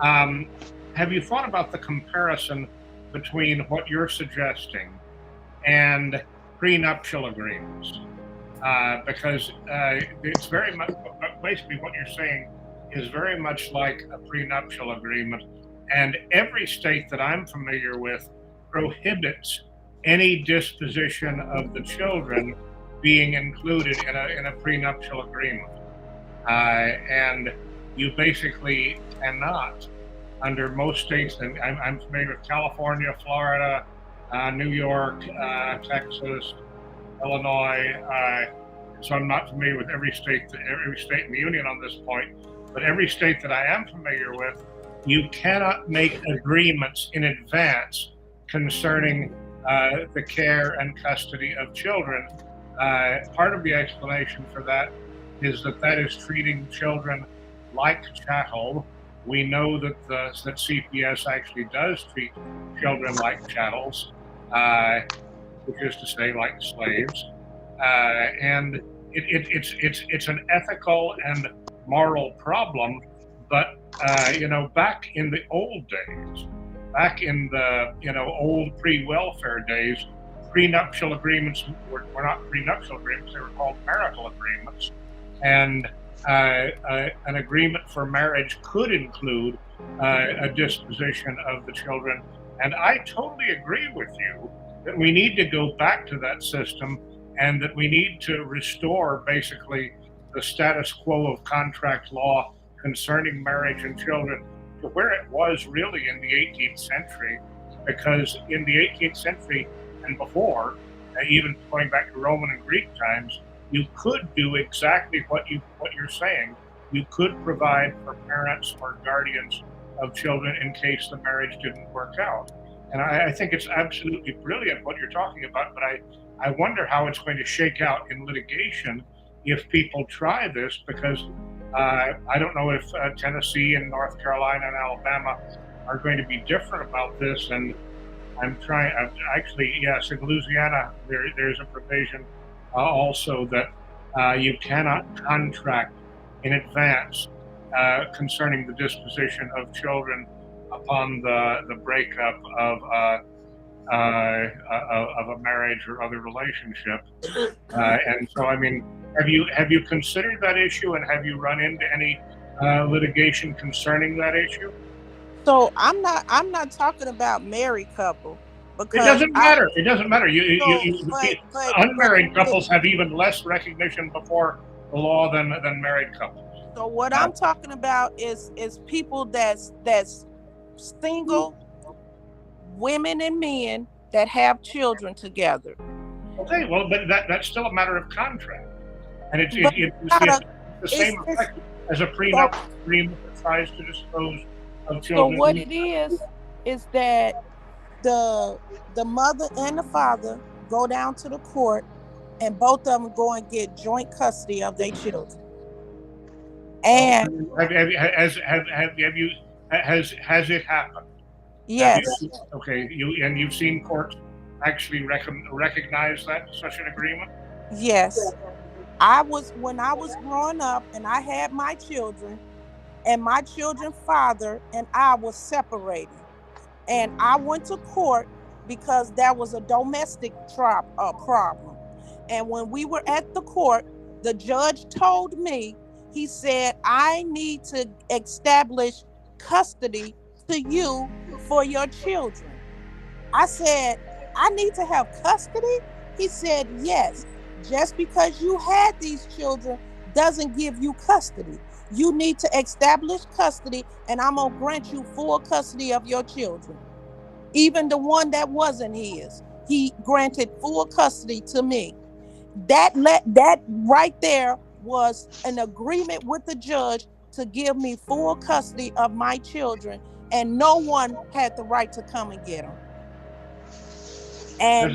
have you thought about the comparison between what you're suggesting and prenuptial agreements? Because it's very much, basically what you're saying is very much like a prenuptial agreement. And every state that I'm familiar with prohibits any disposition of the children being included in a prenuptial agreement. And you basically cannot, under most states, and I'm familiar with California, Florida, New York, Texas, Illinois, so I'm not familiar with every state in the union on this point, but every state that I am familiar with, you cannot make agreements in advance concerning the care and custody of children. Part of the explanation for that is that is treating children like chattel. We know that that CPS actually does treat children like chattels, which is to say, like slaves, and it's an ethical and moral problem. But back in the old days, back in the old pre-welfare days, prenuptial agreements were not prenuptial agreements; they were called marital agreements, and an agreement for marriage could include a disposition of the children. And I totally agree with you that we need to go back to that system, and that we need to restore basically the status quo of contract law concerning marriage and children to where it was really in the 18th century. Because in the 18th century and before, even going back to Roman and Greek times, you could do exactly what you're saying. You could provide for parents or guardians of children in case the marriage didn't work out. And I think it's absolutely brilliant what you're talking about, but I wonder how it's going to shake out in litigation if people try this, because I don't know if Tennessee and North Carolina and Alabama are going to be different about this. And yes, in Louisiana, there's a provision also that you cannot contract in advance concerning the disposition of children upon the breakup of a marriage or other relationship. And so, I mean, have you considered that issue, and have you run into any litigation concerning that issue? So I'm not talking about married couple, because It doesn't matter. It doesn't matter. but Unmarried couples have even less recognition before the law than married couples. So what I'm talking about is people that's single, women and men that have children together. Okay, well, but that's still a matter of contract, and it's the same effect as a prenup agreement that tries to dispose of children. So what it is that the mother and the father go down to the court, and both of them go and get joint custody of their children. And has it happened? Yes. Okay, you've seen courts actually recognize that such an agreement? Yes. When I was growing up and I had my children, and my children's father and I was separated, and I went to court because there was a domestic problem. And when we were at the court, the judge told me, he said, I need to establish custody to you for your children. I said, I need to have custody? He said, yes. Just because you had these children doesn't give you custody. You need to establish custody, and I'm going to grant you full custody of your children. Even the one that wasn't his, he granted full custody to me. That right there was an agreement with the judge to give me full custody of my children, and no one had the right to come and get them. And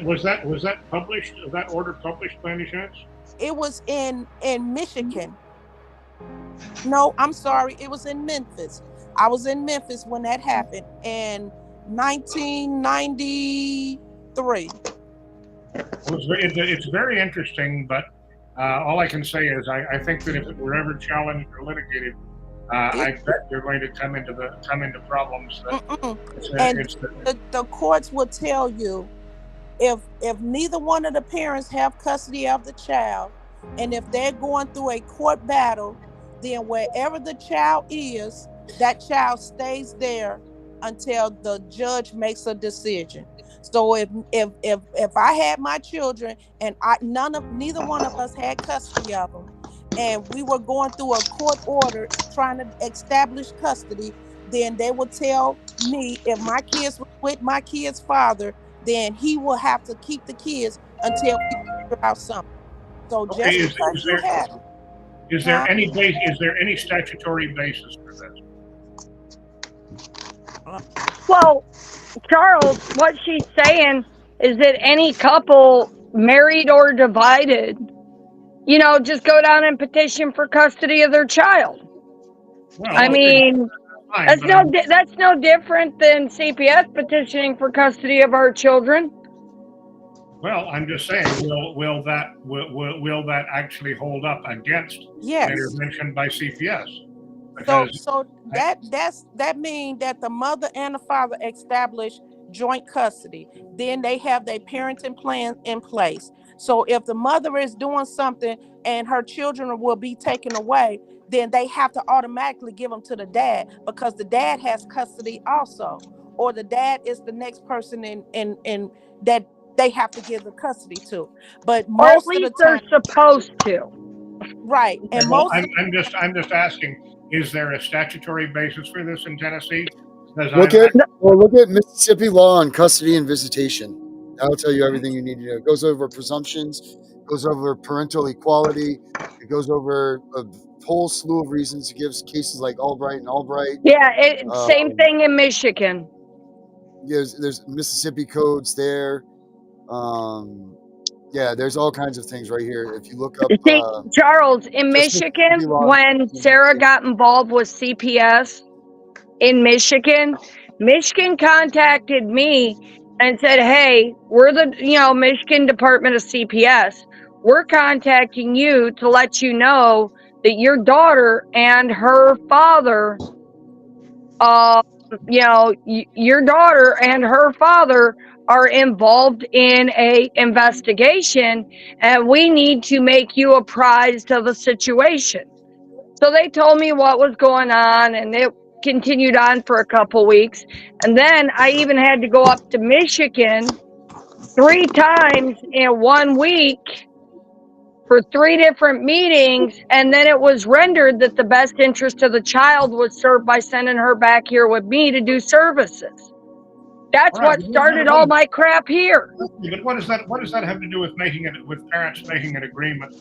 was that published? Was that order published by any chance? It was in Michigan. No, I'm sorry. It was in Memphis. I was in Memphis when that happened in 1993. It's very interesting, but all I can say is I think that if it were ever challenged or litigated, I bet they're going to come into problems. The courts will tell you, if neither one of the parents have custody of the child, and if they're going through a court battle, then wherever the child is, that child stays there until the judge makes a decision. So if I had my children and neither one of us had custody of them, and we were going through a court order trying to establish custody, then they will tell me, if my kids were with my kid's father, then he will have to keep the kids until we figure out something. So just because you have it. Is there any statutory basis for this? Well, Charles, what she's saying is that any couple, married or divided, just go down and petition for custody of their child. Well, I mean, that's no different than CPS petitioning for custody of our children. Well, I'm just saying, will that actually hold up against intervention by CPS? So that means that the mother and the father establish joint custody. Then they have their parenting plan in place. So if the mother is doing something and her children will be taken away, then they have to automatically give them to the dad, because the dad has custody also, or the dad is the next person in that they have to give the custody to. But most of the time they're supposed to. Right. And I'm just asking, is there a statutory basis for this in Tennessee? Look at Mississippi law on custody and visitation. That'll tell you everything you need to know. It goes over presumptions, it goes over parental equality, it goes over a whole slew of reasons. It gives cases like Albright and Albright. Yeah, same thing in Michigan. There's Mississippi codes there. There's all kinds of things right here. If you look up, Charles, in Michigan, when Sarah got involved with CPS in Michigan contacted me and said, hey, we're the Michigan Department of CPS. We're contacting you to let you know that your daughter and her father, your daughter and her father are involved in a investigation, and we need to make you apprised of the situation. So they told me what was going on, and it continued on for a couple weeks. And then I even had to go up to Michigan 3 times in 1 week for 3 different meetings, and then it was rendered that the best interest of the child was served by sending her back here with me to do services. That's what started all my crap here. But what does that have to do with parents making an agreement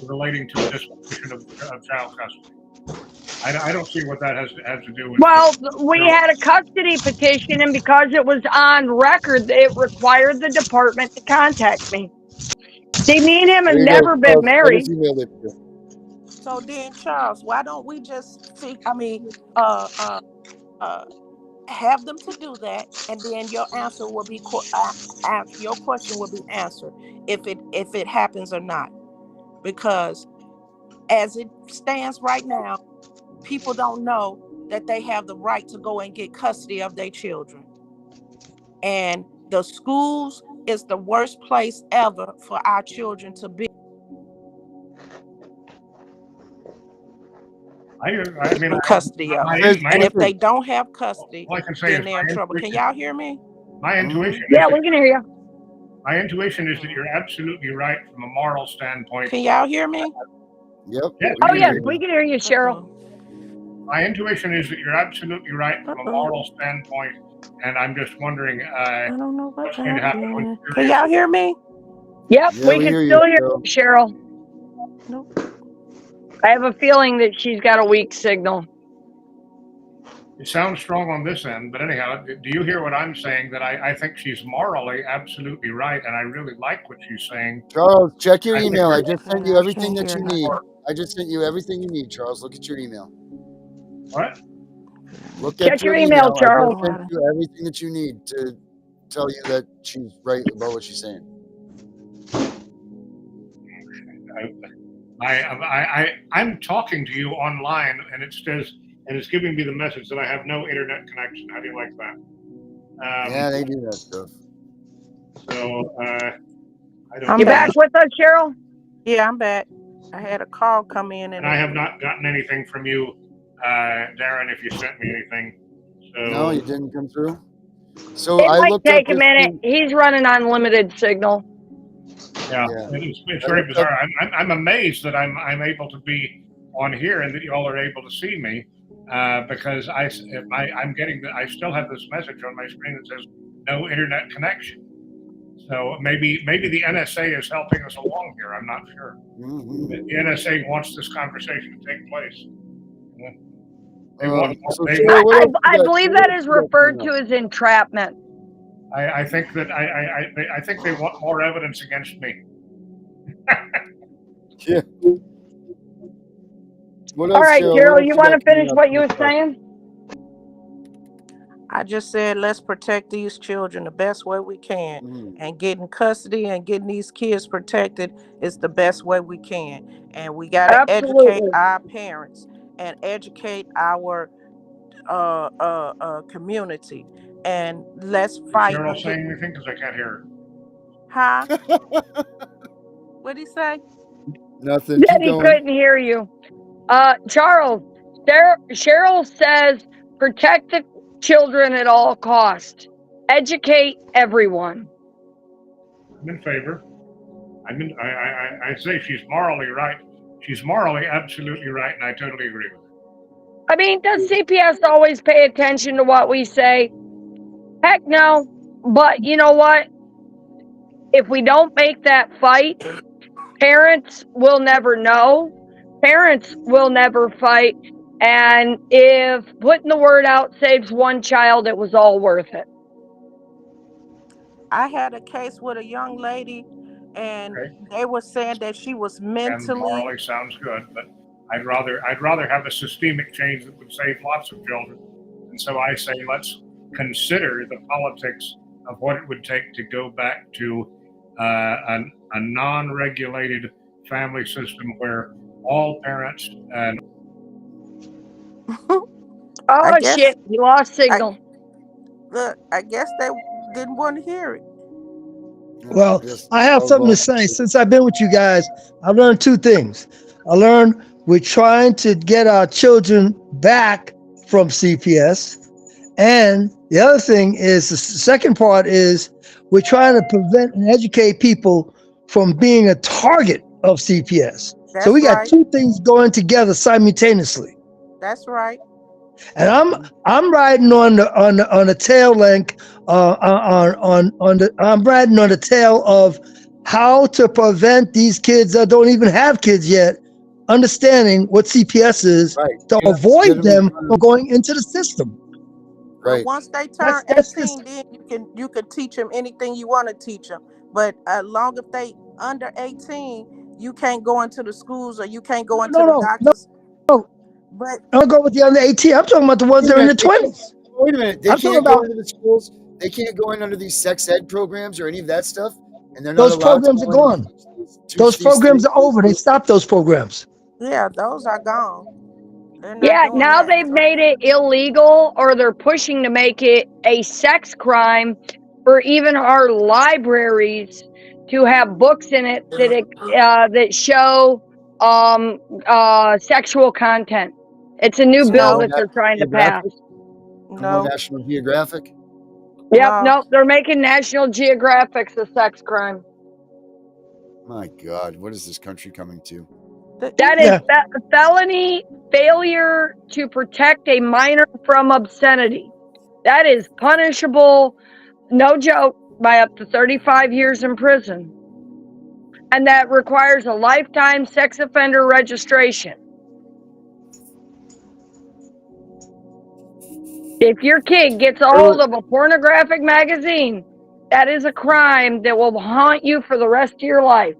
relating to the disposition of child custody? I don't see what that has to do with. Well, we had a custody petition, and because it was on record, it required the department to contact me. See, me and him have never been married. So then, Charles, why don't we just have them to do that, and then your answer will be your question will be answered if it happens or not. Because as it stands right now, people don't know that they have the right to go and get custody of their children, and the schools is the worst place ever for our children to be. I mean, custody of them. And if they don't have custody, then they're in trouble. Can y'all hear me? My intuition. Yeah, we can hear you. My intuition is that you're absolutely right from a moral standpoint. Can y'all hear me? Yep. Oh, yes, we can hear you, Cheryl. My intuition is that you're absolutely right from a moral standpoint, and I'm just wondering I don't know what's going to happen. Can y'all hear me? Yep, we can still hear you, Cheryl. Nope. I have a feeling that she's got a weak signal. It sounds strong on this end, but anyhow, do you hear what I'm saying? That I think she's morally absolutely right, and I really like what she's saying. Charles, check your email. I just sent you everything that you need. I just sent you everything you need, Charles. Look at your email. What? Look at Check your email, Charles. I just sent you everything that you need to tell you that she's right about what she's saying. I'm talking to you online, and it says, and it's giving me the message that I have no internet connection. How do you like that? Yeah, they do that stuff. So I don't. You back with us, Cheryl? Yeah, I'm back. I had a call come in, and I have not gotten anything from you, Darren. If you sent me anything, so no, you didn't come through. So it I might take a minute. He's running on limited signal. Yeah. It's very bizarre. I'm amazed that I'm able to be on here and that you all are able to see me, because I'm getting I still have this message on my screen that says no internet connection. So maybe the NSA is helping us along here. I'm not sure. Mm-hmm. The NSA wants this conversation to take place. I believe that is referred to as entrapment. I think that I think they want more evidence against me. Yeah. All right, Carol, you want to finish what you were saying? I just said, let's protect these children the best way we can. And getting custody and getting these kids protected is the best way we can. And we got to educate our parents and educate our community. And let's fight. You're not saying anything because I can't hear her. Huh? What'd he say? Nothing. That he couldn't hear you. Charles, Cheryl says protect the children at all costs. Educate everyone. I'm in favor. I say she's morally right. She's morally absolutely right, and I totally agree with her. I mean, does CPS always pay attention to what we say? Heck no. But you know what? If we don't make that fight, parents will never know. Parents will never fight. And if putting the word out saves one child, it was all worth it. I had a case with a young lady, and they were saying that she was mentally. And morally sounds good, but I'd rather have a systemic change that would save lots of children. And so I say let's consider the politics of what it would take to go back to a non-regulated family system where all parents and Oh guess shit, you lost signal. I guess they didn't want to hear it. Well, I have something to say. Since I've been with you guys, I've learned two things. I learned we're trying to get our children back from CPS. And the other thing is, the second part is we're trying to prevent and educate people from being a target of CPS. So we got two things going together simultaneously. That's right. And I'm riding on the tail link I'm riding on the tail of how to prevent these kids that don't even have kids yet understanding what CPS is to avoid them from going into the system. Right. Once they turn 18, then you can teach them anything you want to teach them. But long if they under 18, you can't go into the schools or you can't go into the doctors. No. But I'll go with the under 18. I'm talking about the ones that are in the 20s. Wait a minute. They can't go into the schools. They can't go in under these sex ed programs or any of that stuff. And they're not those programs are gone. Those programs are over. They stopped those programs. Yeah, those are gone. Yeah, now they've made it illegal, or they're pushing to make it a sex crime for even our libraries to have books in it that show sexual content. It's a new bill that they're trying to pass. No. National Geographic? Yep, no, they're making National Geographic's a sex crime. My God, what is this country coming to? That is felony failure to protect a minor from obscenity. That is punishable, no joke, by up to 35 years in prison. And that requires a lifetime sex offender registration. If your kid gets a hold of a pornographic magazine, that is a crime that will haunt you for the rest of your life.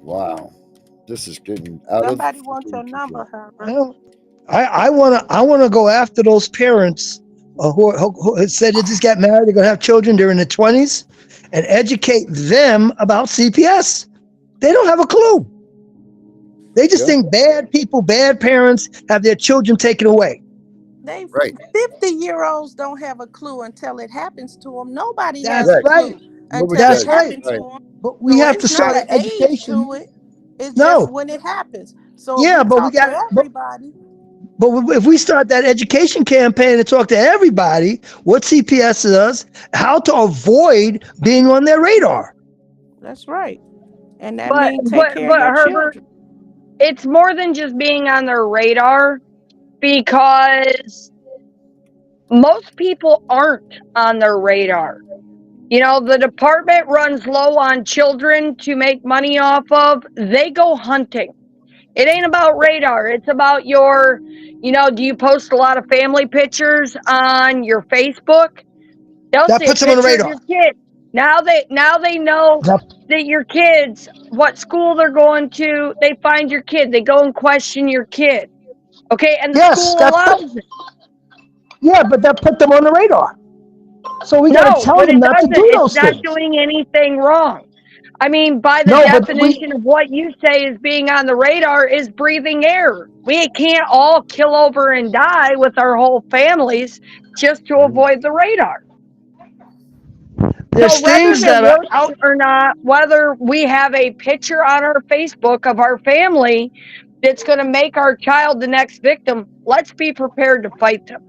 Wow, this is getting out Somebody wants your number, Herbert. Well, I wanna go after those parents who said they just got married, they're gonna have children, they're in their 20s, and educate them about CPS. They don't have a clue. They just think bad people, bad parents have their children taken away. They 50-year-olds don't have a clue until it happens to them. Nobody has That's a clue until That's it happens to them. But we have to start an education. age to it. It's just when it happens. So but we got everybody. But if we start that education campaign and talk to everybody what CPS does, how to avoid being on their radar. That's right. And that means take care of your Herbert, children. it's more than just being on their radar, because most people aren't on their radar. You know, the department runs low on children to make money off of. They go hunting. It ain't about radar. It's about your, do you post a lot of family pictures on your Facebook? They'll see a picture of your kid. Now they know that your kids, what school they're going to, they find your kid. They go and question your kid. Okay, and the school allows it. Yeah, but that put them on the radar. So we got to tell them not to do those things. It's not doing anything wrong. I mean, by the definition of what you say is being on the radar is breathing air. We can't all kill over and die with our whole families just to avoid the radar. There's things that are out or not, whether we have a picture on our Facebook of our family that's going to make our child the next victim, let's be prepared to fight them.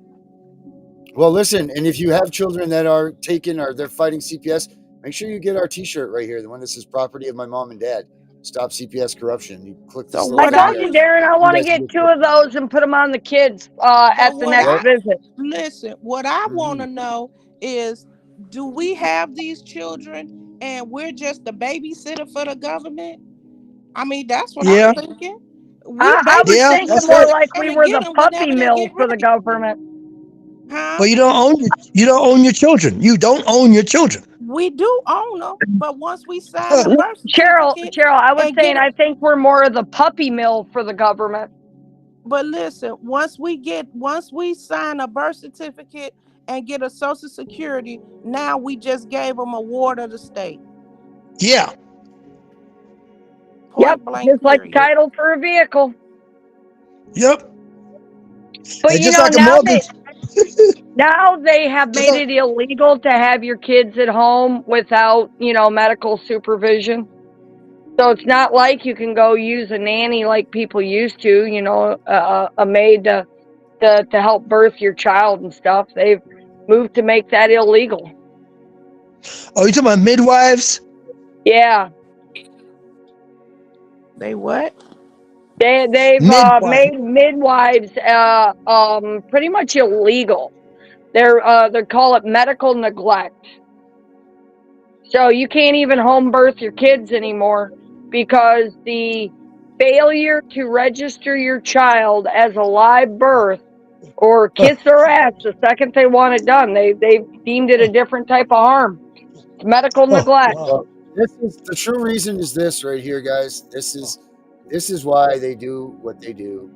Well, listen, and if you have children that are taken or they're fighting CPS, make sure you get our T-shirt right here, the one that says "Property of my mom and dad." Stop CPS corruption. You click this. I told you, Darren, I want to get 2 of those and put them on the kids at the next visit. Listen, what I want to know is, do we have these children and we're just the babysitter for the government? I mean, that's what I'm thinking. I was thinking more like we were the puppy mill for the government. Huh? Well, you don't own your children. You don't own your children. We do own them, but once we sign the birth Cheryl, I was saying I think we're more of the puppy mill for the government. But listen, once we sign a birth certificate and get a Social Security, now we just gave them a ward of the state. Yeah. Yep, blank, just like period. title for a vehicle. Yep. But And you just know, like a mortgage. now they have made it illegal to have your kids at home without, medical supervision. So it's not like you can go use a nanny like people used to, a maid to help birth your child and stuff. They've moved to make that illegal. Oh, you talking about midwives? Yeah. They what? They've made midwives pretty much illegal. They call it medical neglect. So you can't even home birth your kids anymore because the failure to register your child as a live birth or kiss their ass the second they want it done, they deemed it a different type of harm. It's medical neglect. Well, this is the true reason is this right here, guys. This is why they do what they do.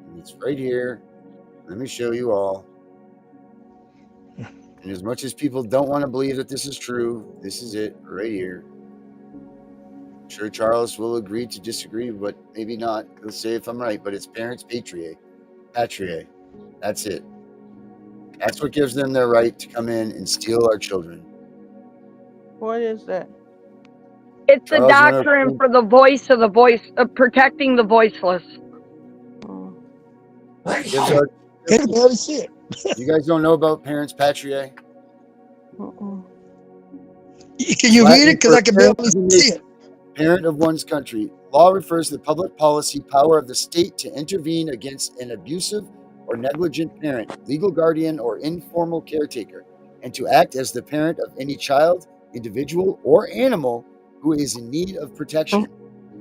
And it's right here. Let me show you all. And as much as people don't want to believe that this is true, this is it right here. I'm sure Charles will agree to disagree, but maybe not. He'll say if I'm right, but it's parents patriae. Patriae. That's it. That's what gives them their right to come in and steal our children. What is that? It's the Charles, doctrine for the voice of protecting the voiceless. Gives our, Can't barely see it. you guys don't know about parents patriae? Can you read it? Because I can barely see it. Parent of one's country. Law refers to the public policy power of the state to intervene against an abusive or negligent parent, legal guardian, or informal caretaker, and to act as the parent of any child, individual, or animal who is in need of protection.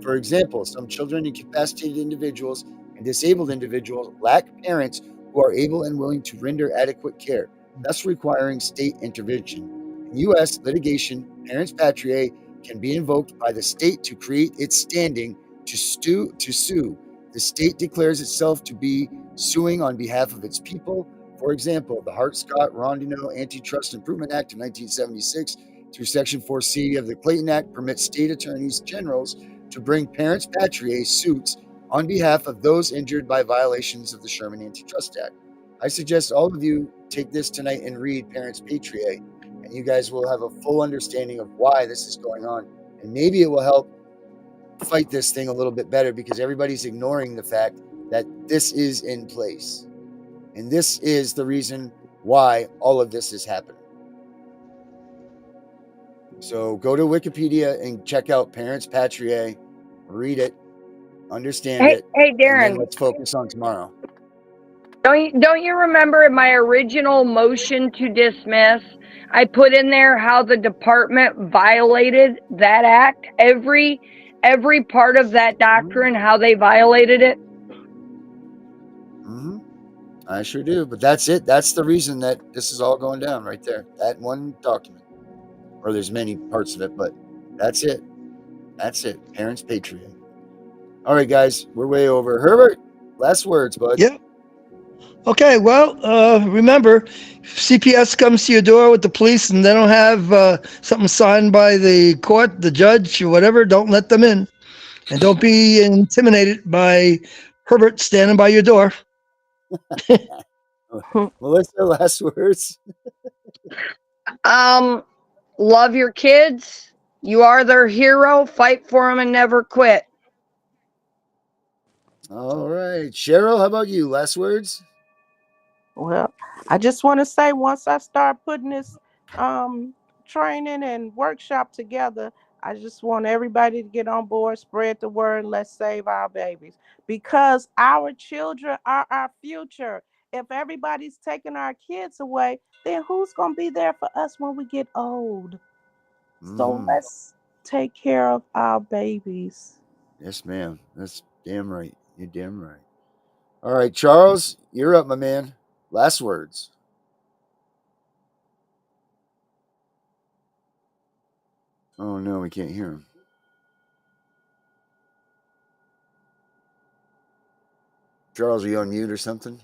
For example, some children, incapacitated individuals, and disabled individuals lack parents who are able and willing to render adequate care, thus requiring state intervention. In U.S. litigation, parents patriae can be invoked by the state to create its standing to sue. The state declares itself to be suing on behalf of its people. For example, the Hart-Scott-Rodino Antitrust Improvement Act of 1976 through Section 4C of the Clayton Act permits state attorneys generals to bring parents patriae suits on behalf of those injured by violations of the Sherman Antitrust Act. I suggest all of you take this tonight and read Parents Patriae, and you guys will have a full understanding of why this is going on. And maybe it will help fight this thing a little bit better because everybody's ignoring the fact that this is in place. And this is the reason why all of this is happening. So go to Wikipedia and check out Parents Patriae, read it, understand it. Hey, Darren. And then let's focus on tomorrow. Don't you remember in my original motion to dismiss, I put in there how the department violated that act? Every part of that doctrine, how they violated it? Mm-hmm. I sure do. But that's it. That's the reason that this is all going down right there. That one document. Or there's many parts of it, but that's it. That's it. Parents Patriot. All right, guys. We're way over. Herbert, last words, bud. Yep. Okay, well, remember, if CPS comes to your door with the police and they don't have something signed by the court, the judge, or whatever, don't let them in. And don't be intimidated by Herbert standing by your door. Melissa, last words. Love your kids. You are their hero. Fight for them and never quit. All right. Cheryl, how about you? Last words? Well, I just want to say once I start putting this training and workshop together, I just want everybody to get on board, spread the word, and let's save our babies. Because our children are our future. If everybody's taking our kids away, then who's going to be there for us when we get old? So let's take care of our babies. Yes, ma'am. That's damn right. You're damn right. All right, Charles, you're up, my man. Last words. Oh, no, we can't hear him. Charles, are you on mute or something?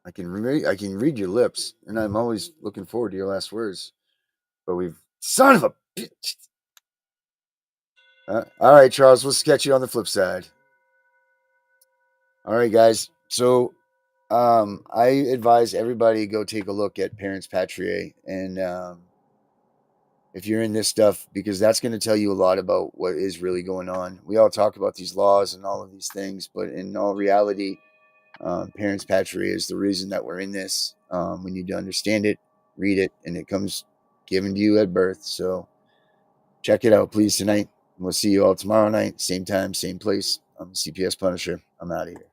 I can read your lips, and I'm always looking forward to your last words. But we've son of a bitch. All right, Charles. We'll sketch you on the flip side. All right, guys. So, I advise everybody go take a look at Parents Patriae, and if you're in this stuff, because that's going to tell you a lot about what is really going on. We all talk about these laws and all of these things, but in all reality, Parents Patriae is the reason that we're in this. We need to understand it, read it, and it comes given to you at birth. So check it out, please, tonight. We'll see you all tomorrow night, same time, same place. I'm the CPS Punisher. I'm out of here.